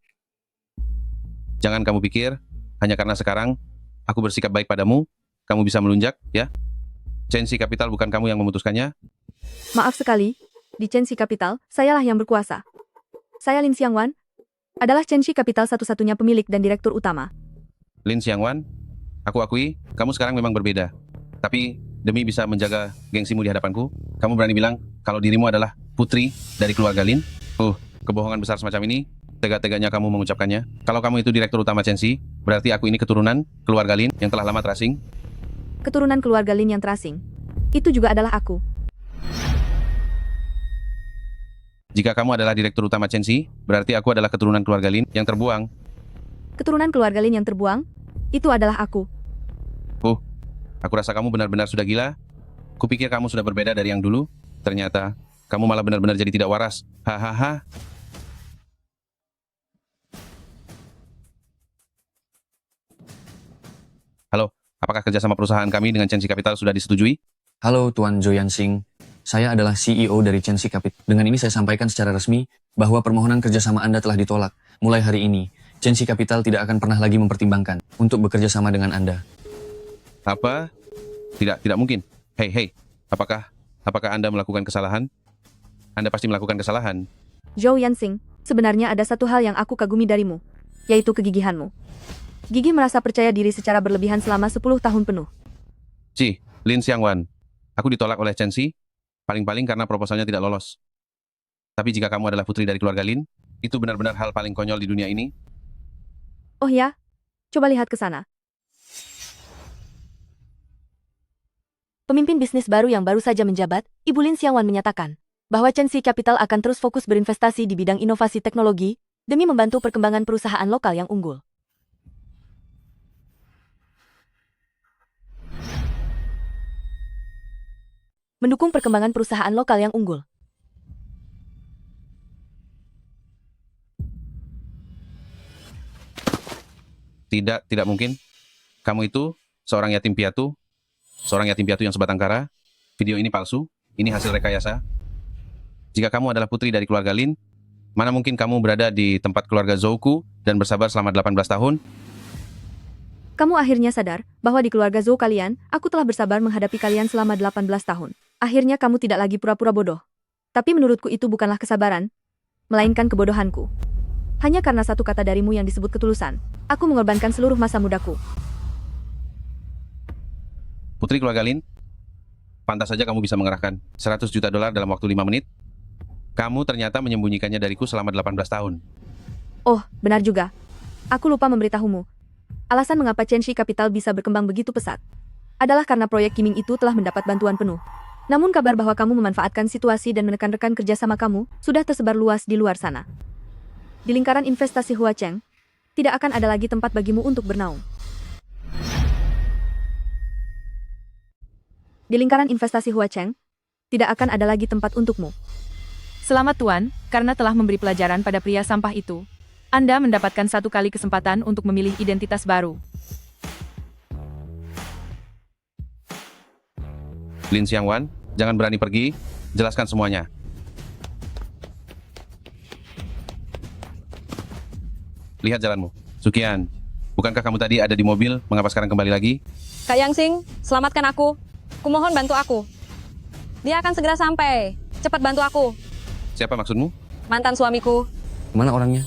S7: jangan kamu pikir, hanya karena sekarang, aku bersikap baik padamu, kamu bisa melunjak, ya? Chenxi Capital bukan kamu yang memutuskannya.
S3: Maaf sekali, di Chenxi Capital, sayalah yang berkuasa. Saya Lin Xiangwan, adalah Chenxi Capital satu-satunya pemilik dan direktur utama.
S7: Lin Xiangwan, aku akui, kamu sekarang memang berbeda. Tapi, demi bisa menjaga gengsimu di hadapanku, kamu berani bilang kalau dirimu adalah putri dari keluarga Lin? Kebohongan besar semacam ini, tega-teganya kamu mengucapkannya. Kalau kamu itu direktur utama Chenxi, berarti aku ini keturunan keluarga Lin yang telah lama terasing.
S3: Keturunan keluarga Lin yang terasing. Itu juga adalah aku.
S7: Jika kamu adalah direktur utama Chenxi, berarti aku adalah keturunan keluarga Lin yang terbuang.
S3: Keturunan keluarga Lin yang terbuang, itu adalah aku.
S7: Aku rasa kamu benar-benar sudah gila. Kupikir kamu sudah berbeda dari yang dulu. Ternyata, kamu malah benar-benar jadi tidak waras. Hahaha. Halo, apakah kerjasama perusahaan kami dengan Chenxi Capital sudah disetujui?
S1: Halo Tuan Zhou Yanxing, saya adalah CEO dari Chenxi Capital. Dengan ini saya sampaikan secara resmi bahwa permohonan kerjasama Anda telah ditolak. Mulai hari ini, Chenxi Capital tidak akan pernah lagi mempertimbangkan untuk bekerja sama dengan Anda.
S7: Apa? Tidak mungkin. Hei, apakah Anda melakukan kesalahan? Anda pasti melakukan kesalahan.
S3: Zhou Yanxing, sebenarnya ada satu hal yang aku kagumi darimu, yaitu kegigihanmu. Gigi merasa percaya diri secara berlebihan selama 10 tahun penuh.
S7: Lin Xiangwan, aku ditolak oleh Chenxi, paling-paling karena proposalnya tidak lolos. Tapi jika kamu adalah putri dari keluarga Lin, itu benar-benar hal paling konyol di dunia ini.
S3: Oh ya? Coba lihat ke sana. Pemimpin bisnis baru yang baru saja menjabat, Ibu Lin Xiangwan menyatakan bahwa Chenxi Capital akan terus fokus berinvestasi di bidang inovasi teknologi demi membantu perkembangan perusahaan lokal yang unggul. Mendukung perkembangan perusahaan lokal yang unggul.
S7: Tidak mungkin. Kamu itu seorang yatim piatu yang sebatang kara. Video ini palsu, ini hasil rekayasa. Jika kamu adalah putri dari keluarga Lin, mana mungkin kamu berada di tempat keluarga Zhouku dan bersabar selama 18 tahun?
S3: Kamu akhirnya sadar bahwa di keluarga Zhou kalian, aku telah bersabar menghadapi kalian selama 18 tahun. Akhirnya kamu tidak lagi pura-pura bodoh. Tapi menurutku itu bukanlah kesabaran, melainkan kebodohanku. Hanya karena satu kata darimu yang disebut ketulusan, aku mengorbankan seluruh masa mudaku.
S7: Putri keluarga Lin, pantas saja kamu bisa mengerahkan $100 juta dalam waktu 5 menit. Kamu ternyata menyembunyikannya dariku selama 18 tahun.
S3: Oh, benar juga. Aku lupa memberitahumu. Alasan mengapa Chenxi Capital bisa berkembang begitu pesat adalah karena proyek Qiming itu telah mendapat bantuan penuh. Namun kabar bahwa kamu memanfaatkan situasi dan menekan rekan kerjasama kamu sudah tersebar luas di luar sana. Di lingkaran investasi Huacheng, tidak akan ada lagi tempat bagimu untuk bernaung. Di lingkaran investasi Huacheng, tidak akan ada lagi tempat untukmu.
S9: Selamat Tuan, karena telah memberi pelajaran pada pria sampah itu. Anda mendapatkan satu kali kesempatan untuk memilih identitas baru.
S7: Lin Xiangwan, jangan berani pergi, jelaskan semuanya. Lihat jalanmu. Sukian, bukankah kamu tadi ada di mobil, mengapa sekarang kembali lagi?
S6: Kak Yanxing, selamatkan aku. Kumohon bantu aku. Dia akan segera sampai. Cepat bantu aku.
S7: Siapa maksudmu?
S6: Mantan suamiku.
S1: Mana orangnya?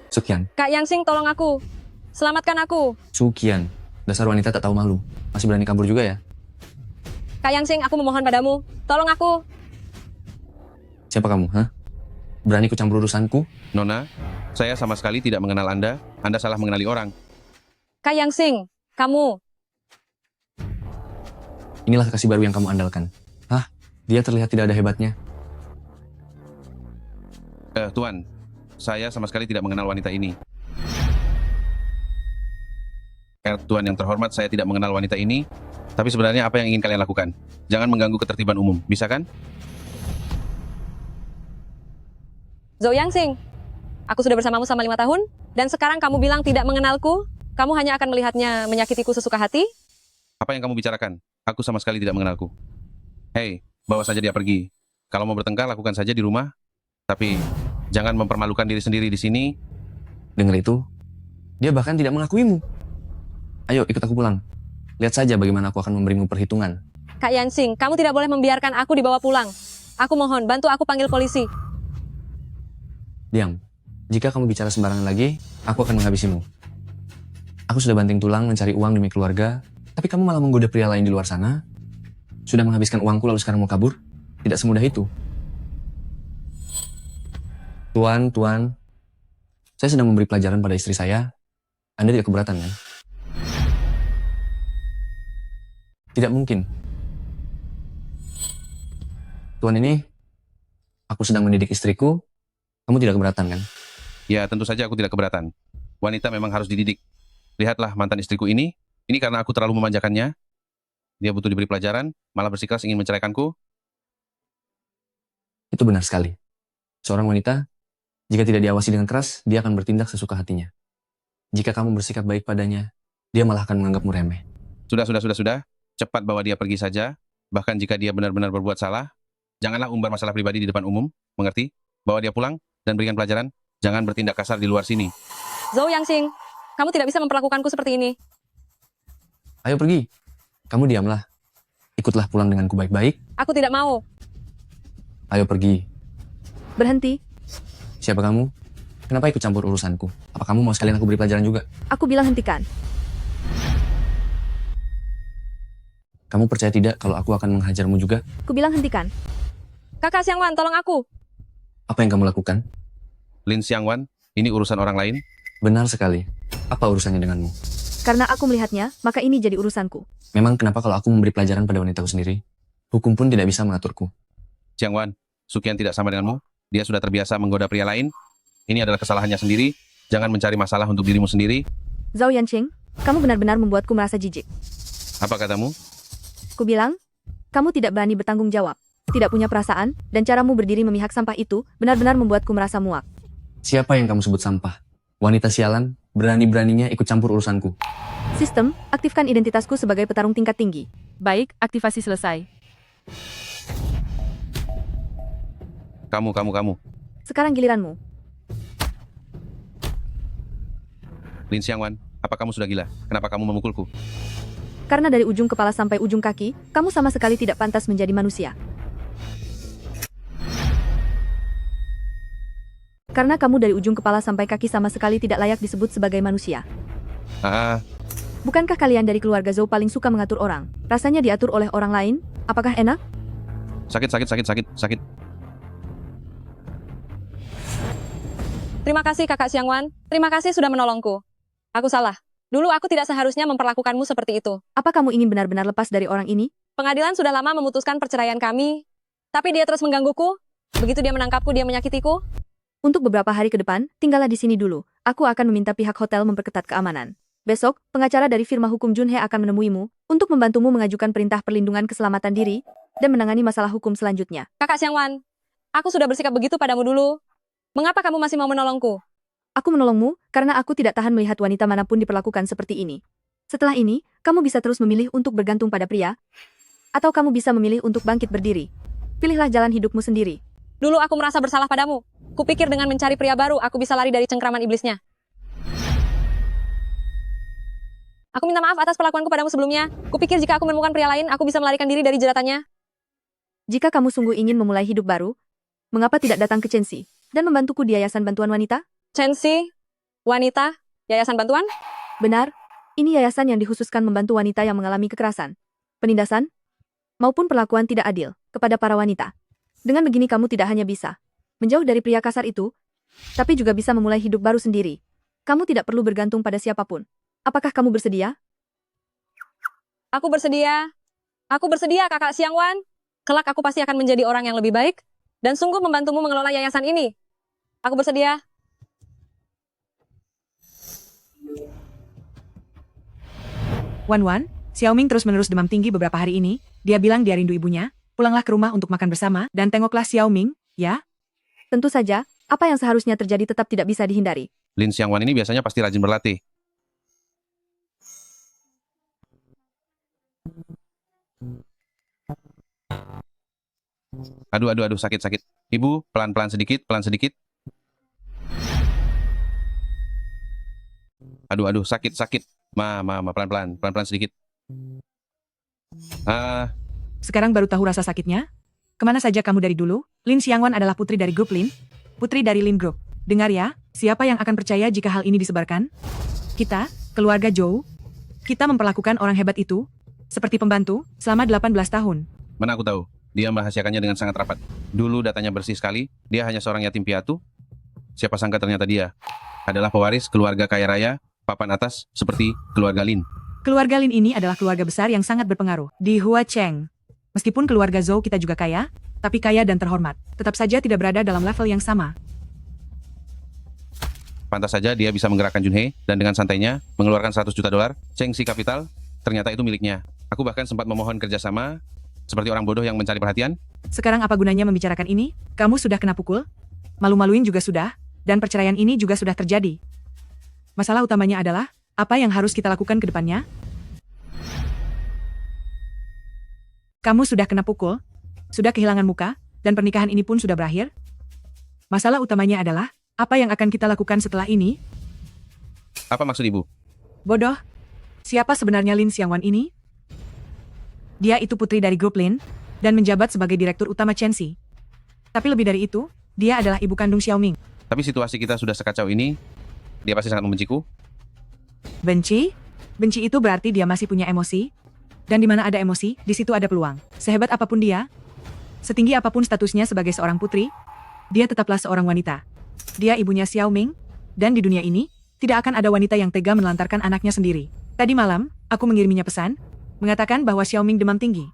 S1: Sukian.
S6: Kak Yanxing, tolong aku. Selamatkan aku.
S1: Sukian. Dasar wanita tak tahu malu. Masih berani kabur juga ya?
S6: Kak Yanxing, aku memohon padamu. Tolong aku.
S1: Siapa kamu, hah? Berani ikut campur urusanku?
S7: Nona, saya sama sekali tidak mengenal Anda. Anda salah mengenali orang.
S6: Kak Yanxing, kamu.
S1: Inilah kekasih baru yang kamu andalkan. Hah? Dia terlihat tidak ada hebatnya.
S7: Tuan, saya sama sekali tidak mengenal wanita ini. Tuan yang terhormat, saya tidak mengenal wanita ini. Tapi sebenarnya apa yang ingin kalian lakukan? Jangan mengganggu ketertiban umum, bisa kan?
S6: Zhou Yangxing, aku sudah bersamamu selama 5 tahun, dan sekarang kamu bilang tidak mengenalku? Kamu hanya akan melihatnya menyakitiku sesuka hati?
S7: Apa yang kamu bicarakan? Aku sama sekali tidak mengenalku. Hei, bawa saja dia pergi. Kalau mau bertengkar, lakukan saja di rumah. Tapi jangan mempermalukan diri sendiri di sini.
S1: Dengar itu, dia bahkan tidak mengakuimu. Ayo, ikut aku pulang. Lihat saja bagaimana aku akan memberimu perhitungan.
S6: Kak Yanxing, kamu tidak boleh membiarkan aku dibawa pulang. Aku mohon, bantu aku panggil polisi.
S1: Diam. Jika kamu bicara sembarangan lagi, aku akan menghabisimu. Aku sudah banting tulang mencari uang demi keluarga, tapi kamu malah menggoda pria lain di luar sana. Sudah menghabiskan uangku lalu sekarang mau kabur? Tidak semudah itu. Tuan, saya sedang memberi pelajaran pada istri saya. Anda tidak keberatan, kan? Tidak mungkin. Tuan ini, aku sedang mendidik istriku. Kamu tidak keberatan, kan?
S7: Ya, tentu saja aku tidak keberatan. Wanita memang harus dididik. Lihatlah mantan istriku ini. Ini karena aku terlalu memanjakannya. Dia butuh diberi pelajaran, malah bersikeras ingin menceraikanku.
S1: Itu benar sekali. Seorang wanita, jika tidak diawasi dengan keras, dia akan bertindak sesuka hatinya. Jika kamu bersikap baik padanya, dia malah akan menganggapmu remeh.
S7: Sudah. Cepat bawa dia pergi saja. Bahkan jika dia benar-benar berbuat salah, janganlah umbar masalah pribadi di depan umum. Mengerti? Bawa dia pulang dan berikan pelajaran. Jangan bertindak kasar di luar sini.
S6: Zhou Yangxing, kamu tidak bisa memperlakukanku seperti ini.
S1: Ayo pergi. Kamu diamlah. Ikutlah pulang denganku baik-baik.
S6: Aku tidak mau.
S1: Ayo pergi.
S3: Berhenti.
S1: Siapa kamu? Kenapa ikut campur urusanku? Apa kamu mau sekalian aku beri pelajaran juga?
S3: Aku bilang hentikan.
S1: Kamu percaya tidak kalau aku akan menghajarmu juga?
S3: Aku bilang hentikan.
S6: Kakak Xiangwan, tolong aku.
S1: Apa yang kamu lakukan?
S7: Lin Xiangwan, ini urusan orang lain.
S1: Benar sekali. Apa urusannya denganmu?
S3: Karena aku melihatnya, maka ini jadi urusanku.
S1: Memang kenapa kalau aku memberi pelajaran pada wanitaku sendiri? Hukum pun tidak bisa mengaturku.
S7: Xiangwan, Sukian tidak sama denganmu. Dia sudah terbiasa menggoda pria lain. Ini adalah kesalahannya sendiri. Jangan mencari masalah untuk dirimu sendiri.
S3: Zhou Yanqing, kamu benar-benar membuatku merasa jijik.
S7: Apa katamu?
S3: Ku bilang, kamu tidak berani bertanggung jawab, tidak punya perasaan, dan caramu berdiri memihak sampah itu benar-benar membuatku merasa muak.
S1: Siapa yang kamu sebut sampah? Wanita sialan, berani-beraninya ikut campur urusanku.
S3: Sistem, aktifkan identitasku sebagai petarung tingkat tinggi.
S9: Baik, aktivasi selesai.
S7: Kamu.
S3: Sekarang giliranmu.
S7: Lin Xiangwan, apa kamu sudah gila? Kenapa kamu memukulku?
S3: Karena dari ujung kepala sampai ujung kaki, kamu sama sekali tidak pantas menjadi manusia. Karena kamu dari ujung kepala sampai kaki sama sekali tidak layak disebut sebagai manusia. Bukankah kalian dari keluarga Zhou paling suka mengatur orang? Rasanya diatur oleh orang lain? Apakah enak?
S7: Sakit.
S6: Terima kasih Kakak Xiangwan. Terima kasih sudah menolongku. Aku salah. Dulu aku tidak seharusnya memperlakukanmu seperti itu.
S3: Apa kamu ingin benar-benar lepas dari orang ini?
S6: Pengadilan sudah lama memutuskan perceraian kami. Tapi dia terus menggangguku. Begitu dia menangkapku, dia menyakitiku.
S3: Untuk beberapa hari ke depan, tinggallah di sini dulu. Aku akan meminta pihak hotel memperketat keamanan. Besok, pengacara dari firma hukum Junhe akan menemuimu untuk membantumu mengajukan perintah perlindungan keselamatan diri dan menangani masalah hukum selanjutnya.
S6: Kakak Xiangwan, aku sudah bersikap begitu padamu dulu. Mengapa kamu masih mau menolongku?
S3: Aku menolongmu karena aku tidak tahan melihat wanita manapun diperlakukan seperti ini. Setelah ini, kamu bisa terus memilih untuk bergantung pada pria, atau kamu bisa memilih untuk bangkit berdiri. Pilihlah jalan hidupmu sendiri.
S6: Dulu aku merasa bersalah padamu. Kupikir dengan mencari pria baru, aku bisa lari dari cengkraman iblisnya. Aku minta maaf atas perlakuanku padamu sebelumnya. Kupikir jika aku menemukan pria lain, aku bisa melarikan diri dari jeratannya.
S3: Jika kamu sungguh ingin memulai hidup baru, mengapa tidak datang ke Chenxi dan membantuku di Yayasan Bantuan Wanita?
S6: Chenxi, wanita, yayasan bantuan?
S3: Benar, ini yayasan yang dikhususkan membantu wanita yang mengalami kekerasan, penindasan, maupun perlakuan tidak adil kepada para wanita. Dengan begini kamu tidak hanya bisa menjauh dari pria kasar itu, tapi juga bisa memulai hidup baru sendiri. Kamu tidak perlu bergantung pada siapapun. Apakah kamu bersedia?
S6: Aku bersedia. Aku bersedia, Kakak Xiangwan. Kelak aku pasti akan menjadi orang yang lebih baik dan sungguh membantumu mengelola yayasan ini. Aku bersedia.
S5: Wan, Xiaoming terus-menerus demam tinggi beberapa hari ini. Dia bilang dia rindu ibunya. Pulanglah ke rumah untuk makan bersama dan tengoklah Xiaoming, ya?
S3: Tentu saja, apa yang seharusnya terjadi tetap tidak bisa dihindari.
S7: Lin Xiangwan ini biasanya pasti rajin berlatih. Aduh, sakit. Ibu, pelan-pelan sedikit, pelan sedikit. Aduh, sakit. Pelan-pelan sedikit.
S5: Sekarang baru tahu rasa sakitnya? Kemana saja kamu dari dulu? Lin Xiangwan adalah putri dari grup Lin. Putri dari Lin Group. Dengar ya, siapa yang akan percaya jika hal ini disebarkan? Kita, keluarga Zhou. Kita memperlakukan orang hebat itu seperti pembantu selama 18 tahun.
S7: Mana aku tahu, dia merahasiakannya dengan sangat rapat. Dulu datanya bersih sekali, dia hanya seorang yatim piatu. Siapa sangka ternyata dia adalah pewaris keluarga kaya raya, papan atas, seperti keluarga Lin.
S5: Keluarga Lin ini adalah keluarga besar yang sangat berpengaruh di Huacheng. Meskipun keluarga Zhou kita juga kaya, tapi kaya dan terhormat, tetap saja tidak berada dalam level yang sama.
S7: Pantas saja dia bisa menggerakkan Junhei dan dengan santainya mengeluarkan 100 juta dolar. Chengxi Capital, ternyata itu miliknya. Aku bahkan sempat memohon kerjasama, seperti orang bodoh yang mencari perhatian.
S5: Sekarang apa gunanya membicarakan ini? Kamu sudah kena pukul, malu-maluin juga sudah, dan perceraian ini juga sudah terjadi. Masalah utamanya adalah, apa yang harus kita lakukan ke depannya? Kamu sudah kena pukul, sudah kehilangan muka, dan pernikahan ini pun sudah berakhir. Masalah utamanya adalah, apa yang akan kita lakukan setelah ini?
S7: Apa maksud ibu?
S5: Bodoh. Siapa sebenarnya Lin Xiangwan ini? Dia itu putri dari grup Lin, dan menjabat sebagai direktur utama Chenxi. Tapi lebih dari itu, dia adalah ibu kandung Xiaoming.
S7: Tapi situasi kita sudah sekacau ini, dia pasti sangat membenciku.
S5: Benci? Benci itu berarti dia masih punya emosi. Dan di mana ada emosi, di situ ada peluang. Sehebat apapun dia, setinggi apapun statusnya sebagai seorang putri, dia tetaplah seorang wanita. Dia ibunya Xiaoming, dan di dunia ini, tidak akan ada wanita yang tega menelantarkan anaknya sendiri. Tadi malam, aku mengiriminya pesan, mengatakan bahwa Xiaoming demam tinggi,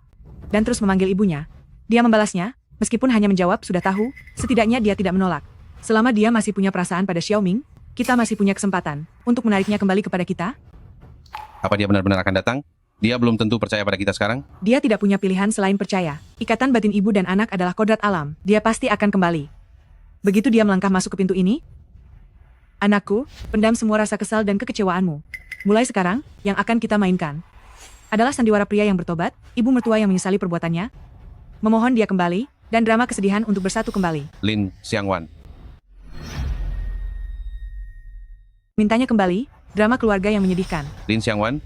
S5: dan terus memanggil ibunya. Dia membalasnya, meskipun hanya menjawab sudah tahu, setidaknya dia tidak menolak. Selama dia masih punya perasaan pada Xiaoming, kita masih punya kesempatan untuk menariknya kembali kepada kita.
S7: Apa dia benar-benar akan datang? Dia belum tentu percaya pada kita sekarang.
S5: Dia tidak punya pilihan selain percaya. Ikatan batin ibu dan anak adalah kodrat alam. Dia pasti akan kembali. Begitu dia melangkah masuk ke pintu ini, anakku, pendam semua rasa kesal dan kekecewaanmu. Mulai sekarang, yang akan kita mainkan adalah sandiwara pria yang bertobat, ibu mertua yang menyesali perbuatannya, memohon dia kembali, dan drama kesedihan untuk bersatu kembali.
S7: Lin Xiangwan.
S5: Mintanya kembali, drama keluarga yang menyedihkan.
S7: Lin Xiangwan,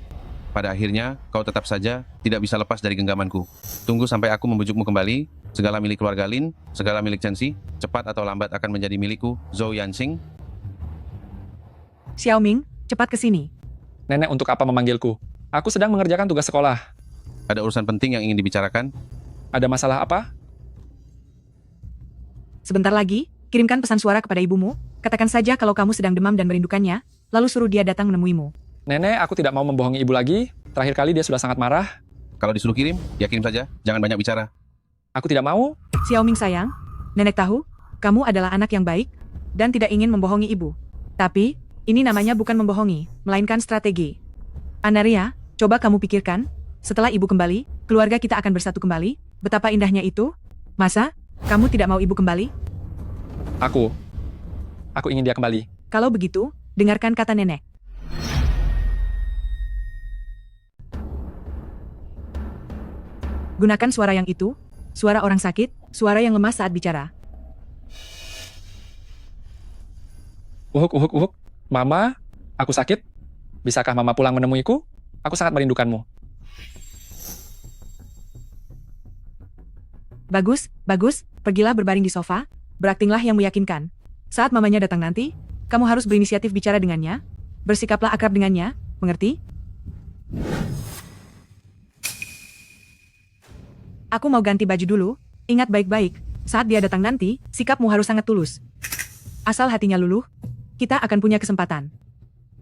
S7: pada akhirnya kau tetap saja tidak bisa lepas dari genggamanku. Tunggu sampai aku membujukmu kembali. Segala milik keluarga Lin, segala milik Chenxi, cepat atau lambat akan menjadi milikku, Zhou Yanxing.
S5: Xiaoming, cepat ke sini.
S4: Nenek untuk apa memanggilku? Aku sedang mengerjakan tugas sekolah.
S7: Ada urusan penting yang ingin dibicarakan.
S4: Ada masalah apa?
S5: Sebentar lagi, kirimkan pesan suara kepada ibumu. Katakan saja kalau kamu sedang demam dan merindukannya, lalu suruh dia datang menemuimu.
S4: Nenek, aku tidak mau membohongi ibu lagi. Terakhir kali dia sudah sangat marah.
S7: Kalau disuruh kirim, ya kirim saja. Jangan banyak bicara.
S4: Aku tidak mau.
S5: Xiaoming sayang, nenek tahu, kamu adalah anak yang baik, dan tidak ingin membohongi ibu. Tapi, ini namanya bukan membohongi, melainkan strategi. Anaria, coba kamu pikirkan, setelah ibu kembali, keluarga kita akan bersatu kembali, betapa indahnya itu. Masa, kamu tidak mau ibu kembali?
S4: Aku ingin dia kembali.
S5: Kalau begitu, dengarkan kata nenek. Gunakan suara yang itu, suara orang sakit, suara yang lemah saat bicara.
S4: Uhuk. Mama, aku sakit. Bisakah Mama pulang menemuiku? Aku sangat merindukanmu.
S5: Bagus, pergilah berbaring di sofa, beraktinglah yang meyakinkan. Saat mamanya datang nanti, kamu harus berinisiatif bicara dengannya, bersikaplah akrab dengannya, mengerti? Aku mau ganti baju dulu, ingat baik-baik, saat dia datang nanti, sikapmu harus sangat tulus. Asal hatinya luluh, kita akan punya kesempatan.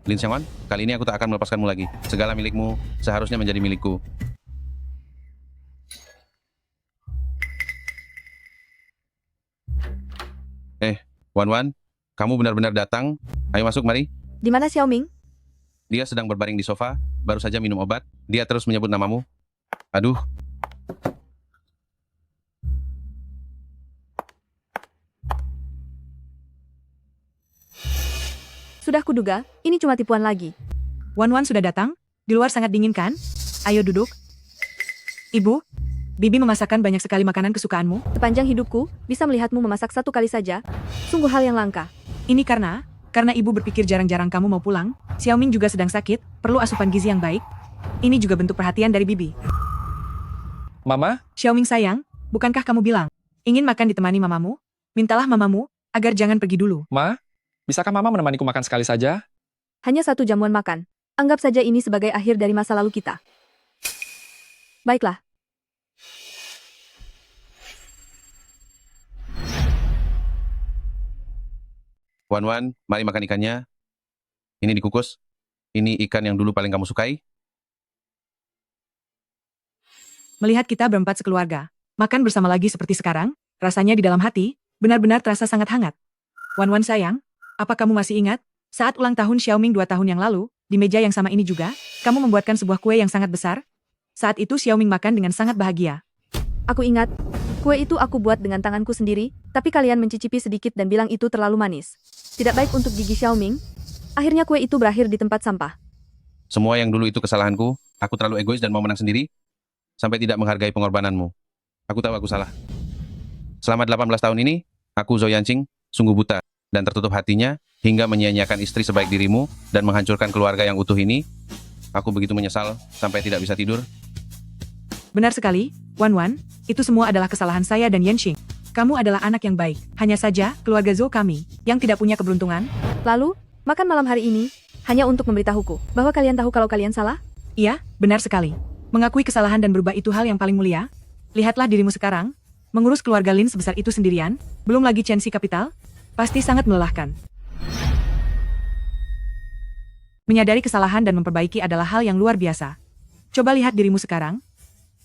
S7: Lin Xiangwan, kali ini aku tak akan melepaskanmu lagi. Segala milikmu seharusnya menjadi milikku. Wan, kamu benar-benar datang. Ayo masuk, mari.
S3: Di mana Xiaoming?
S7: Dia sedang berbaring di sofa, baru saja minum obat. Dia terus menyebut namamu. Aduh,
S3: Sudah kuduga, ini cuma tipuan lagi.
S5: Wan sudah datang? Di luar sangat dingin kan? Ayo duduk. Ibu, Bibi memasakkan banyak sekali makanan kesukaanmu.
S3: Sepanjang hidupku, bisa melihatmu memasak satu kali saja. Sungguh hal yang langka.
S5: Ini karena ibu berpikir jarang-jarang kamu mau pulang. Xiaoming juga sedang sakit, perlu asupan gizi yang baik. Ini juga bentuk perhatian dari Bibi.
S4: Mama,
S5: Xiaoming sayang, bukankah kamu bilang ingin makan ditemani mamamu? Mintalah mamamu agar jangan pergi dulu.
S4: Ma, bisakah Mama menemaniku makan sekali saja?
S3: Hanya 1 jamuan makan. Anggap saja ini sebagai akhir dari masa lalu kita. Baiklah.
S7: Wan, mari makan ikannya. Ini dikukus. Ini ikan yang dulu paling kamu sukai.
S5: Melihat kita berempat sekeluarga, makan bersama lagi seperti sekarang, rasanya di dalam hati, benar-benar terasa sangat hangat. Wan sayang, apa kamu masih ingat? Saat ulang tahun Xiaoming 2 tahun yang lalu, di meja yang sama ini juga, kamu membuatkan sebuah kue yang sangat besar? Saat itu Xiaoming makan dengan sangat bahagia.
S3: Aku ingat, kue itu aku buat dengan tanganku sendiri, tapi kalian mencicipi sedikit dan bilang itu terlalu manis. Tidak baik untuk gigi Xiaoming. Akhirnya kue itu berakhir di tempat sampah.
S7: Semua yang dulu itu kesalahanku. Aku terlalu egois dan mau menang sendiri. Sampai tidak menghargai pengorbananmu. Aku tahu aku salah. Selama 18 tahun ini, aku Zhou Yanqing, sungguh buta dan tertutup hatinya hingga menyia-nyiakan istri sebaik dirimu dan menghancurkan keluarga yang utuh ini. Aku begitu menyesal sampai tidak bisa tidur.
S5: Benar sekali, Wan, itu semua adalah kesalahan saya dan Yanqing. Kamu adalah anak yang baik. Hanya saja, keluarga Zhou kami, yang tidak punya keberuntungan.
S3: Lalu, makan malam hari ini, hanya untuk memberitahuku, bahwa kalian tahu kalau kalian salah?
S5: Iya, benar sekali. Mengakui kesalahan dan berubah itu hal yang paling mulia. Lihatlah dirimu sekarang, mengurus keluarga Lin sebesar itu sendirian, belum lagi Chenxi Capital, pasti sangat melelahkan. Menyadari kesalahan dan memperbaiki adalah hal yang luar biasa. Coba lihat dirimu sekarang.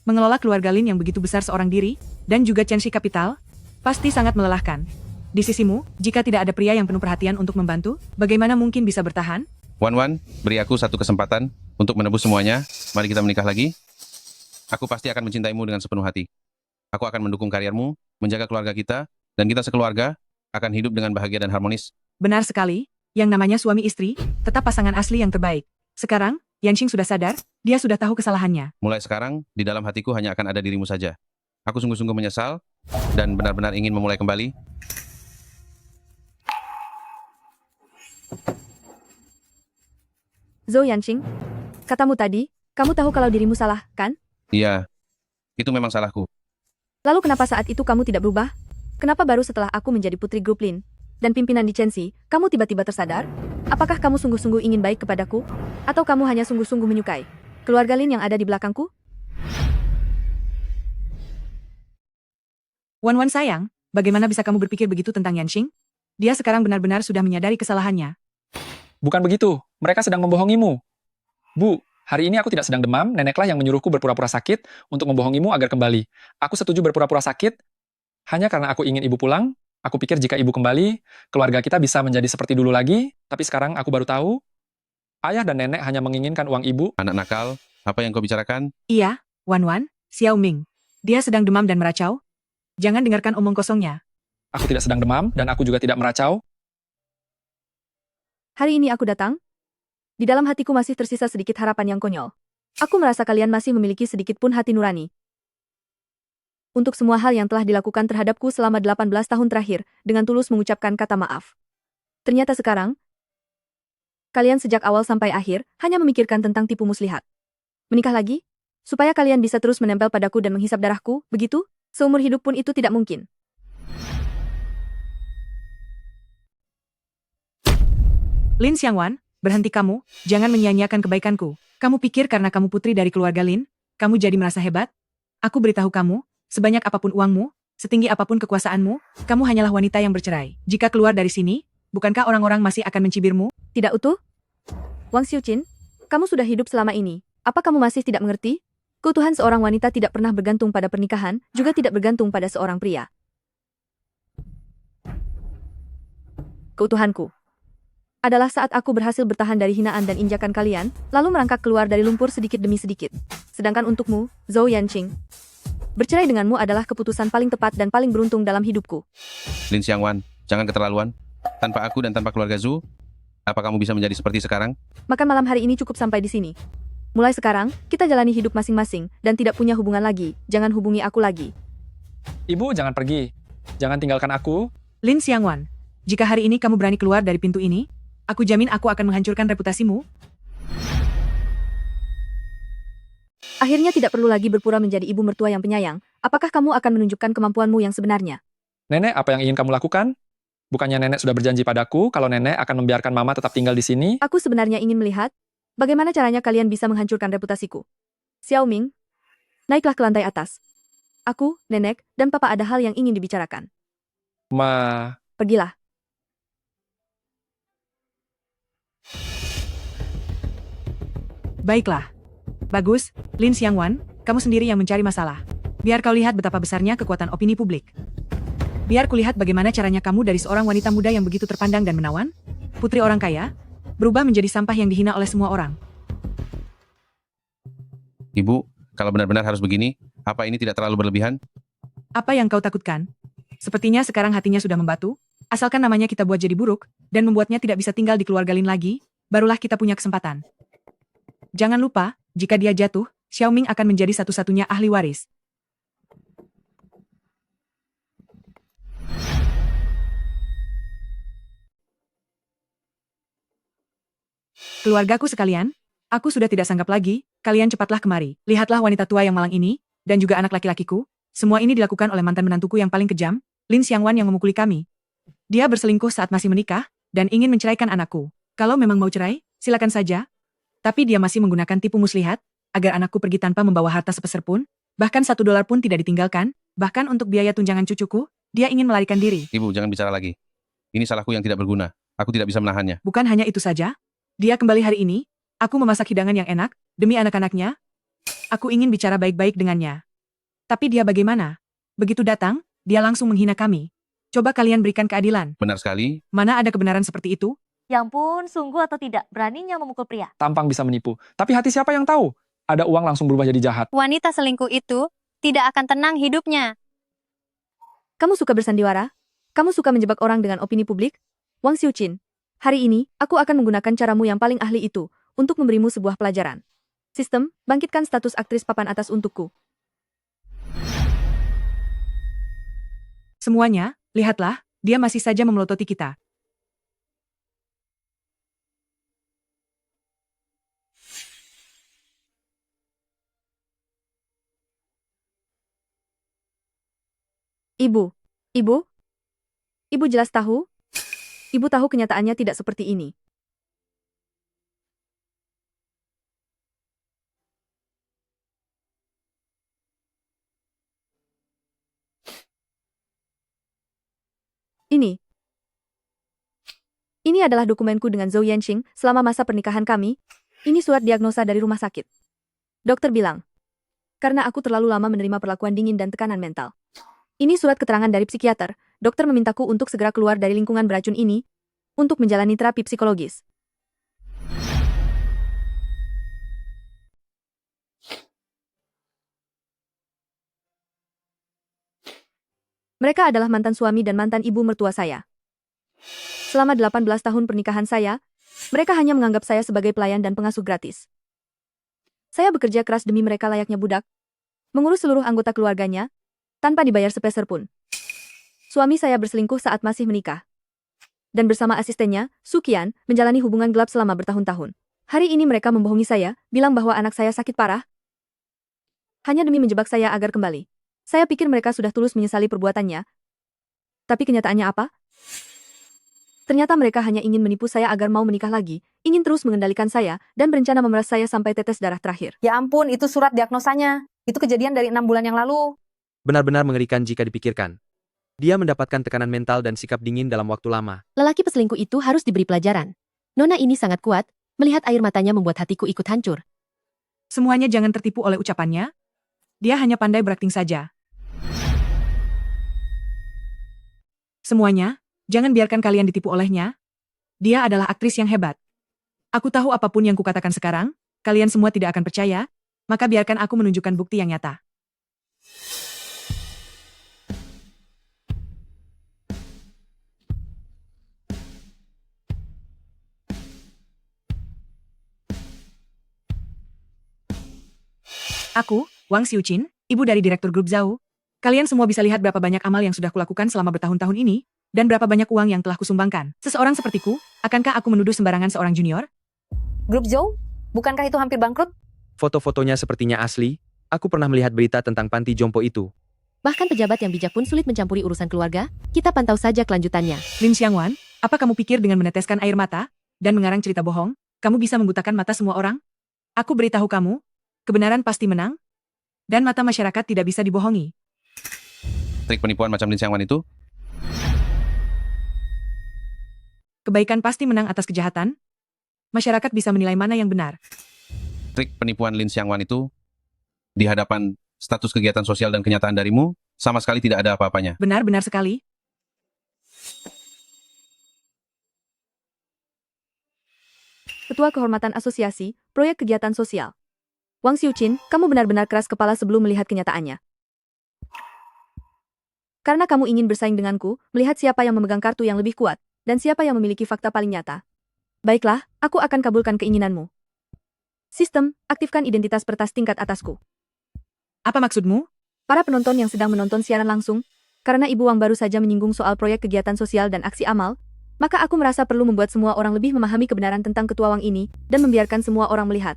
S5: Mengelola keluarga Lin yang begitu besar seorang diri, dan juga Chenxi Capital, pasti sangat melelahkan. Di sisimu, jika tidak ada pria yang penuh perhatian untuk membantu, bagaimana mungkin bisa bertahan?
S7: Wan, beri aku satu kesempatan untuk menebus semuanya. Mari kita menikah lagi. Aku pasti akan mencintaimu dengan sepenuh hati. Aku akan mendukung karirmu, menjaga keluarga kita, dan kita sekeluarga akan hidup dengan bahagia dan harmonis.
S5: Benar sekali, yang namanya suami istri, tetap pasangan asli yang terbaik. Sekarang, Yanqing sudah sadar, dia sudah tahu kesalahannya.
S7: Mulai sekarang, di dalam hatiku hanya akan ada dirimu saja. Aku sungguh-sungguh menyesal dan benar-benar ingin memulai kembali.
S3: Zhou Yanqing, katamu tadi, kamu tahu kalau dirimu salah, kan?
S7: Iya, itu memang salahku.
S3: Lalu kenapa saat itu kamu tidak berubah? Kenapa baru setelah aku menjadi putri grup Lin dan pimpinan di Chenxi, kamu tiba-tiba tersadar? Apakah kamu sungguh-sungguh ingin baik kepadaku? Atau kamu hanya sungguh-sungguh menyukai keluarga Lin yang ada di belakangku?
S5: Wan sayang, bagaimana bisa kamu berpikir begitu tentang Yanqing? Dia sekarang benar-benar sudah menyadari kesalahannya.
S4: Bukan begitu. Mereka sedang membohongimu. Bu, hari ini aku tidak sedang demam, neneklah yang menyuruhku berpura-pura sakit untuk membohongimu agar kembali. Aku setuju berpura-pura sakit, hanya karena aku ingin ibu pulang. Aku pikir jika ibu kembali, keluarga kita bisa menjadi seperti dulu lagi, tapi sekarang aku baru tahu, ayah dan nenek hanya menginginkan uang ibu.
S7: Anak nakal, apa yang kau bicarakan?
S5: Iya, Wan, Xiaoming. Dia sedang demam dan meracau. Jangan dengarkan omong kosongnya.
S4: Aku tidak sedang demam, dan aku juga tidak meracau.
S3: Hari ini aku datang. Di dalam hatiku masih tersisa sedikit harapan yang konyol. Aku merasa kalian masih memiliki sedikit pun hati nurani. Untuk semua hal yang telah dilakukan terhadapku selama 18 tahun terakhir, dengan tulus mengucapkan kata maaf. Ternyata sekarang, kalian sejak awal sampai akhir, hanya memikirkan tentang tipu muslihat. Menikah lagi? Supaya kalian bisa terus menempel padaku dan menghisap darahku, begitu? Seumur hidup pun itu tidak mungkin.
S5: Lin Xiangwan, berhenti kamu, jangan menyia-nyiakan kebaikanku. Kamu pikir karena kamu putri dari keluarga Lin, kamu jadi merasa hebat? Aku beritahu kamu, sebanyak apapun uangmu, setinggi apapun kekuasaanmu, kamu hanyalah wanita yang bercerai. Jika keluar dari sini, bukankah orang-orang masih akan mencibirmu?
S3: Tidak utuh? Wang Xiuqin, kamu sudah hidup selama ini. Apa kamu masih tidak mengerti? Keutuhan seorang wanita tidak pernah bergantung pada pernikahan, juga tidak bergantung pada seorang pria. keutuhanku. Adalah saat aku berhasil bertahan dari hinaan dan injakan kalian, lalu merangkak keluar dari lumpur sedikit demi sedikit. Sedangkan untukmu, Zhou Yanqing, bercerai denganmu adalah keputusan paling tepat dan paling beruntung dalam hidupku.
S7: Lin Xiangwan, jangan keterlaluan. Tanpa aku dan tanpa keluarga Zhu, apa kamu bisa menjadi seperti sekarang?
S3: Makan malam hari ini cukup sampai di sini. Mulai sekarang, kita jalani hidup masing-masing dan tidak punya hubungan lagi. Jangan hubungi aku lagi.
S4: Ibu, jangan pergi. Jangan tinggalkan aku.
S5: Lin Xiangwan, jika hari ini kamu berani keluar dari pintu ini, aku jamin aku akan menghancurkan reputasimu.
S3: Akhirnya tidak perlu lagi berpura menjadi ibu mertua yang penyayang. Apakah kamu akan menunjukkan kemampuanmu yang sebenarnya?
S4: Nenek, apa yang ingin kamu lakukan? Bukannya nenek sudah berjanji padaku kalau nenek akan membiarkan mama tetap tinggal di sini?
S3: Aku sebenarnya ingin melihat bagaimana caranya kalian bisa menghancurkan reputasiku. Xiao Ming, naiklah ke lantai atas. Aku, nenek, dan papa ada hal yang ingin dibicarakan. Pergilah.
S5: Baiklah. Bagus, Lin Xiangwan, kamu sendiri yang mencari masalah. Biar kau lihat betapa besarnya kekuatan opini publik. Biar kulihat bagaimana caranya kamu dari seorang wanita muda yang begitu terpandang dan menawan, putri orang kaya, berubah menjadi sampah yang dihina oleh semua orang.
S7: Ibu, kalau benar-benar harus begini, apa ini tidak terlalu berlebihan?
S5: Apa yang kau takutkan? Sepertinya sekarang hatinya sudah membatu, asalkan namanya kita buat jadi buruk, dan membuatnya tidak bisa tinggal di keluarga Lin lagi, barulah kita punya kesempatan. Jangan lupa, jika dia jatuh, Xiao Ming akan menjadi satu-satunya ahli waris. Keluargaku sekalian, aku sudah tidak sanggup lagi, kalian cepatlah kemari. Lihatlah wanita tua yang malang ini, dan juga anak laki-lakiku. Semua ini dilakukan oleh mantan menantuku yang paling kejam, Lin Xiangwan yang memukuli kami. Dia berselingkuh saat masih menikah, dan ingin menceraikan anakku. Kalau memang mau cerai, silakan saja. Tapi dia masih menggunakan tipu muslihat, agar anakku pergi tanpa membawa harta sepeser pun, bahkan $1 pun tidak ditinggalkan, bahkan untuk biaya tunjangan cucuku, dia ingin melarikan diri.
S7: Ibu, jangan bicara lagi. Ini salahku yang tidak berguna. Aku tidak bisa menahannya.
S5: Bukan hanya itu saja, dia kembali hari ini, aku memasak hidangan yang enak, demi anak-anaknya. Aku ingin bicara baik-baik dengannya. Tapi dia bagaimana? Begitu datang, dia langsung menghina kami. Coba kalian berikan keadilan.
S7: Benar sekali.
S5: Mana ada kebenaran seperti itu?
S12: Ya ampun, sungguh atau tidak, beraninya memukul pria.
S4: Tampang bisa menipu. Tapi hati siapa yang tahu? Ada uang langsung berubah jadi jahat.
S12: Wanita selingkuh itu tidak akan tenang hidupnya.
S3: Kamu suka bersandiwara? Kamu suka menjebak orang dengan opini publik? Wang Xiuqin, hari ini, aku akan menggunakan caramu yang paling ahli itu, untuk memberimu sebuah pelajaran. Sistem, bangkitkan status aktris papan atas untukku.
S5: Semuanya, lihatlah, dia masih saja memelototi kita.
S3: Ibu jelas tahu? Ibu tahu kenyataannya tidak seperti ini. Ini adalah dokumenku dengan Zhou Yanqing selama masa pernikahan kami. Ini surat diagnosa dari rumah sakit. Dokter bilang, karena aku terlalu lama menerima perlakuan dingin dan tekanan mental. Ini surat keterangan dari psikiater. Dokter memintaku untuk segera keluar dari lingkungan beracun ini untuk menjalani terapi psikologis. Mereka adalah mantan suami dan mantan ibu mertua saya. Selama 18 tahun pernikahan saya, mereka hanya menganggap saya sebagai pelayan dan pengasuh gratis. Saya bekerja keras demi mereka layaknya budak, mengurus seluruh anggota keluarganya, tanpa dibayar sepeser pun. Suami saya berselingkuh saat masih menikah. Dan bersama asistennya, Sukian, menjalani hubungan gelap selama bertahun-tahun. Hari ini mereka membohongi saya, bilang bahwa anak saya sakit parah, hanya demi menjebak saya agar kembali. Saya pikir mereka sudah tulus menyesali perbuatannya. Tapi kenyataannya apa? Ternyata mereka hanya ingin menipu saya agar mau menikah lagi, ingin terus mengendalikan saya, dan berencana memeras saya sampai tetes darah terakhir.
S6: Ya ampun, itu surat diagnosanya. Itu kejadian dari 6 bulan yang lalu.
S8: Benar-benar mengerikan jika dipikirkan. Dia mendapatkan tekanan mental dan sikap dingin dalam waktu lama.
S9: Lelaki peselingkuh itu harus diberi pelajaran. Nona ini sangat kuat, melihat air matanya membuat hatiku ikut hancur.
S5: Semuanya jangan tertipu oleh ucapannya. Dia hanya pandai berakting saja. Semuanya, Jangan biarkan kalian ditipu olehnya. Dia adalah aktris yang hebat. Aku tahu apapun yang kukatakan sekarang, kalian semua tidak akan percaya, maka biarkan aku menunjukkan bukti yang nyata. Aku, Wang Xiuqin, ibu dari Direktur Grup Zhao. Kalian semua bisa lihat berapa banyak amal yang sudah kulakukan selama bertahun-tahun ini, dan berapa banyak uang yang telah kusumbangkan. Seseorang sepertiku, akankah aku menuduh sembarangan seorang junior?
S6: Grup Zhou? Bukankah itu hampir bangkrut?
S13: Foto-fotonya sepertinya asli. Aku pernah melihat berita tentang panti jompo itu.
S9: Bahkan pejabat yang bijak pun sulit mencampuri urusan keluarga. Kita pantau saja kelanjutannya.
S5: Lin Xiangwan, apa kamu pikir dengan meneteskan air mata dan mengarang cerita bohong, kamu bisa membutakan mata semua orang? Aku beritahu kamu, kebenaran pasti menang, dan mata masyarakat tidak bisa dibohongi.
S7: Trik penipuan macam Lin Xiangwan itu?
S5: Kebaikan pasti menang atas kejahatan. Masyarakat bisa menilai mana yang benar.
S7: Trik penipuan Lin Xiangwan itu, di hadapan status kegiatan sosial dan kenyataan darimu, sama sekali tidak ada apa-apanya.
S5: Benar-benar sekali.
S3: Ketua Kehormatan Asosiasi, Proyek Kegiatan Sosial. Wang Xiuqin, kamu benar-benar keras kepala sebelum melihat kenyataannya. Karena kamu ingin bersaing denganku, melihat siapa yang memegang kartu yang lebih kuat, dan siapa yang memiliki fakta paling nyata. Baiklah, aku akan kabulkan keinginanmu. Sistem, aktifkan identitas pertas tingkat atasku.
S5: Apa maksudmu?
S3: Para penonton yang sedang menonton siaran langsung, karena Ibu Wang baru saja menyinggung soal proyek kegiatan sosial dan aksi amal, maka aku merasa perlu membuat semua orang lebih memahami kebenaran tentang Ketua Wang ini, dan membiarkan semua orang melihat.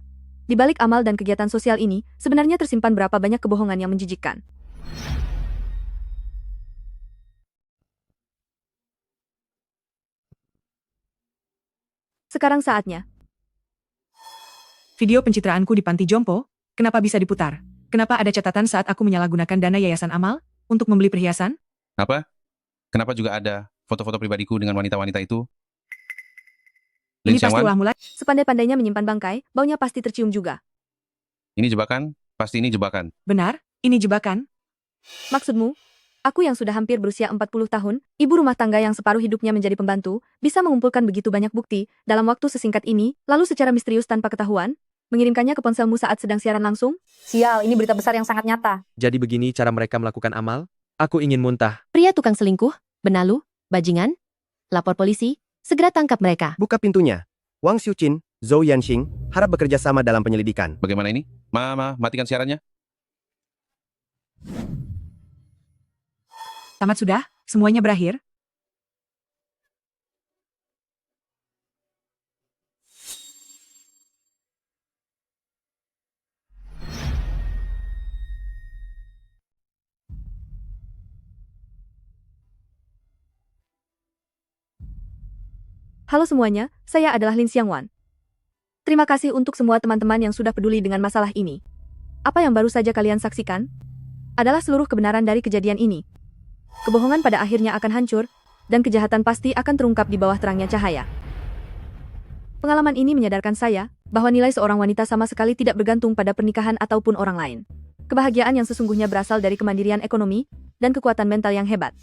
S3: Di balik amal dan kegiatan sosial ini, sebenarnya tersimpan berapa banyak kebohongan yang menjijikkan. Sekarang saatnya.
S5: Video pencitraanku di panti jompo, kenapa bisa diputar? Kenapa ada catatan saat aku menyalahgunakan dana yayasan amal untuk membeli perhiasan?
S7: Apa? Kenapa juga ada foto-foto pribadiku dengan wanita-wanita itu? Lin
S5: Ini pasti
S7: Xiangwan,
S5: ulah mulai.
S3: Sepandai-pandainya menyimpan bangkai, baunya pasti tercium juga.
S7: ini jebakan? Pasti ini jebakan.
S5: Benar, ini jebakan.
S3: Maksudmu? Aku yang sudah hampir berusia 40 tahun, ibu rumah tangga yang separuh hidupnya menjadi pembantu, bisa mengumpulkan begitu banyak bukti, dalam waktu sesingkat ini, lalu secara misterius tanpa ketahuan, mengirimkannya ke ponselmu saat sedang siaran langsung?
S6: Sial, ini berita besar yang sangat nyata.
S13: Jadi begini cara mereka melakukan amal? Aku ingin muntah.
S9: Pria tukang selingkuh, benalu, bajingan, lapor polisi, segera tangkap mereka.
S14: Buka pintunya. Wang Xiuqin, Zhou Yanxing, harap bekerja sama dalam penyelidikan.
S7: Bagaimana ini? Matikan siarannya.
S5: Tamat sudah, semuanya berakhir.
S3: Halo semuanya, saya adalah Lin Xiangwan. Terima kasih untuk semua teman-teman yang sudah peduli dengan masalah ini. Apa yang baru saja kalian saksikan adalah seluruh kebenaran dari kejadian ini. Kebohongan pada akhirnya akan hancur, dan kejahatan pasti akan terungkap di bawah terangnya cahaya. Pengalaman ini menyadarkan saya bahwa nilai seorang wanita sama sekali tidak bergantung pada pernikahan ataupun orang lain. Kebahagiaan yang sesungguhnya berasal dari kemandirian ekonomi dan kekuatan mental yang hebat.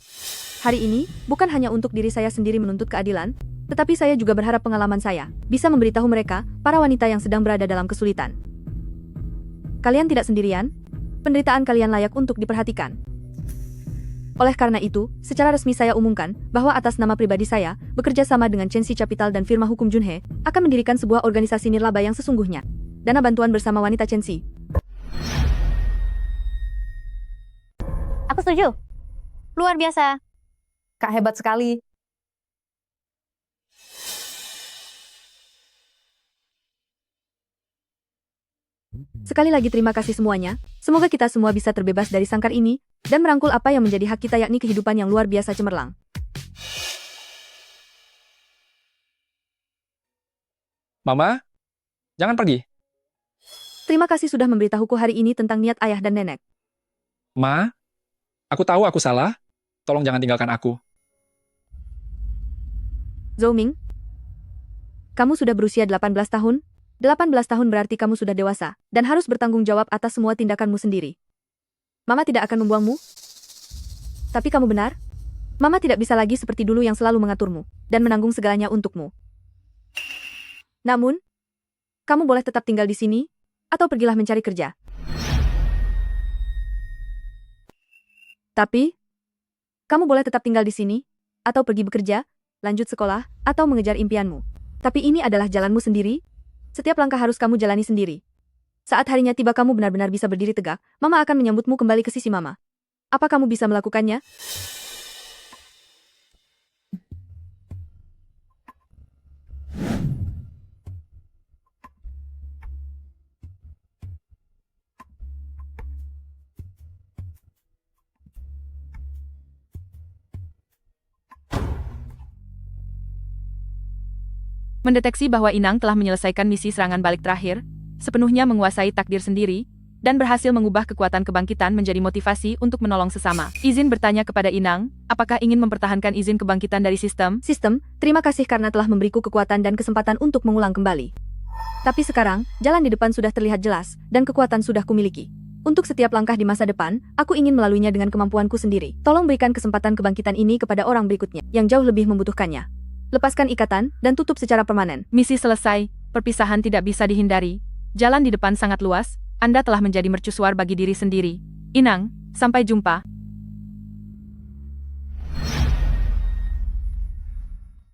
S3: Hari ini, bukan hanya untuk diri saya sendiri menuntut keadilan, tetapi saya juga berharap pengalaman saya bisa memberitahu mereka, para wanita yang sedang berada dalam kesulitan. Kalian tidak sendirian, penderitaan kalian layak untuk diperhatikan. Oleh karena itu, secara resmi saya umumkan bahwa atas nama pribadi saya, bekerja sama dengan Chenxi Capital dan firma hukum Junhe, akan mendirikan sebuah organisasi nirlaba yang sesungguhnya. Dana bantuan bersama wanita Chenxi.
S12: Aku setuju. Luar biasa.
S6: Kak hebat sekali.
S3: Sekali lagi terima kasih semuanya, semoga kita semua bisa terbebas dari sangkar ini, dan merangkul apa yang menjadi hak kita yakni kehidupan yang luar biasa cemerlang.
S4: Mama, jangan pergi.
S3: Terima kasih sudah memberitahuku hari ini tentang niat ayah dan nenek.
S4: Ma, aku tahu aku salah. Tolong jangan tinggalkan aku.
S3: Zhou Ming, kamu sudah berusia 18 tahun? 18 tahun berarti kamu sudah dewasa, dan harus bertanggung jawab atas semua tindakanmu sendiri. Mama tidak akan membuangmu. Tapi kamu benar? Mama tidak bisa lagi seperti dulu yang selalu mengaturmu dan menanggung segalanya untukmu. Namun, kamu boleh tetap tinggal di sini atau pergilah mencari kerja. Tapi, kamu boleh tetap tinggal di sini atau pergi bekerja, lanjut sekolah, atau mengejar impianmu. Tapi ini adalah jalanmu sendiri. Setiap langkah harus kamu jalani sendiri. Saat harinya tiba kamu benar-benar bisa berdiri tegak, Mama akan menyambutmu kembali ke sisi Mama. Apa kamu bisa melakukannya?
S9: Mendeteksi bahwa Inang telah menyelesaikan misi serangan balik terakhir, sepenuhnya menguasai takdir sendiri, dan berhasil mengubah kekuatan kebangkitan menjadi motivasi untuk menolong sesama. Izin bertanya kepada Inang, apakah ingin mempertahankan izin kebangkitan dari sistem?
S3: Sistem, terima kasih karena telah memberiku kekuatan dan kesempatan untuk mengulang kembali. Tapi sekarang, jalan di depan sudah terlihat jelas, dan kekuatan sudah kumiliki. Untuk setiap langkah di masa depan, aku ingin melaluinya dengan kemampuanku sendiri. Tolong berikan kesempatan kebangkitan ini kepada orang berikutnya, yang jauh lebih membutuhkannya. Lepaskan ikatan, dan tutup secara permanen.
S9: Misi selesai, perpisahan tidak bisa dihindari. Jalan di depan sangat luas, Anda telah menjadi mercusuar bagi diri sendiri. Inang, sampai jumpa.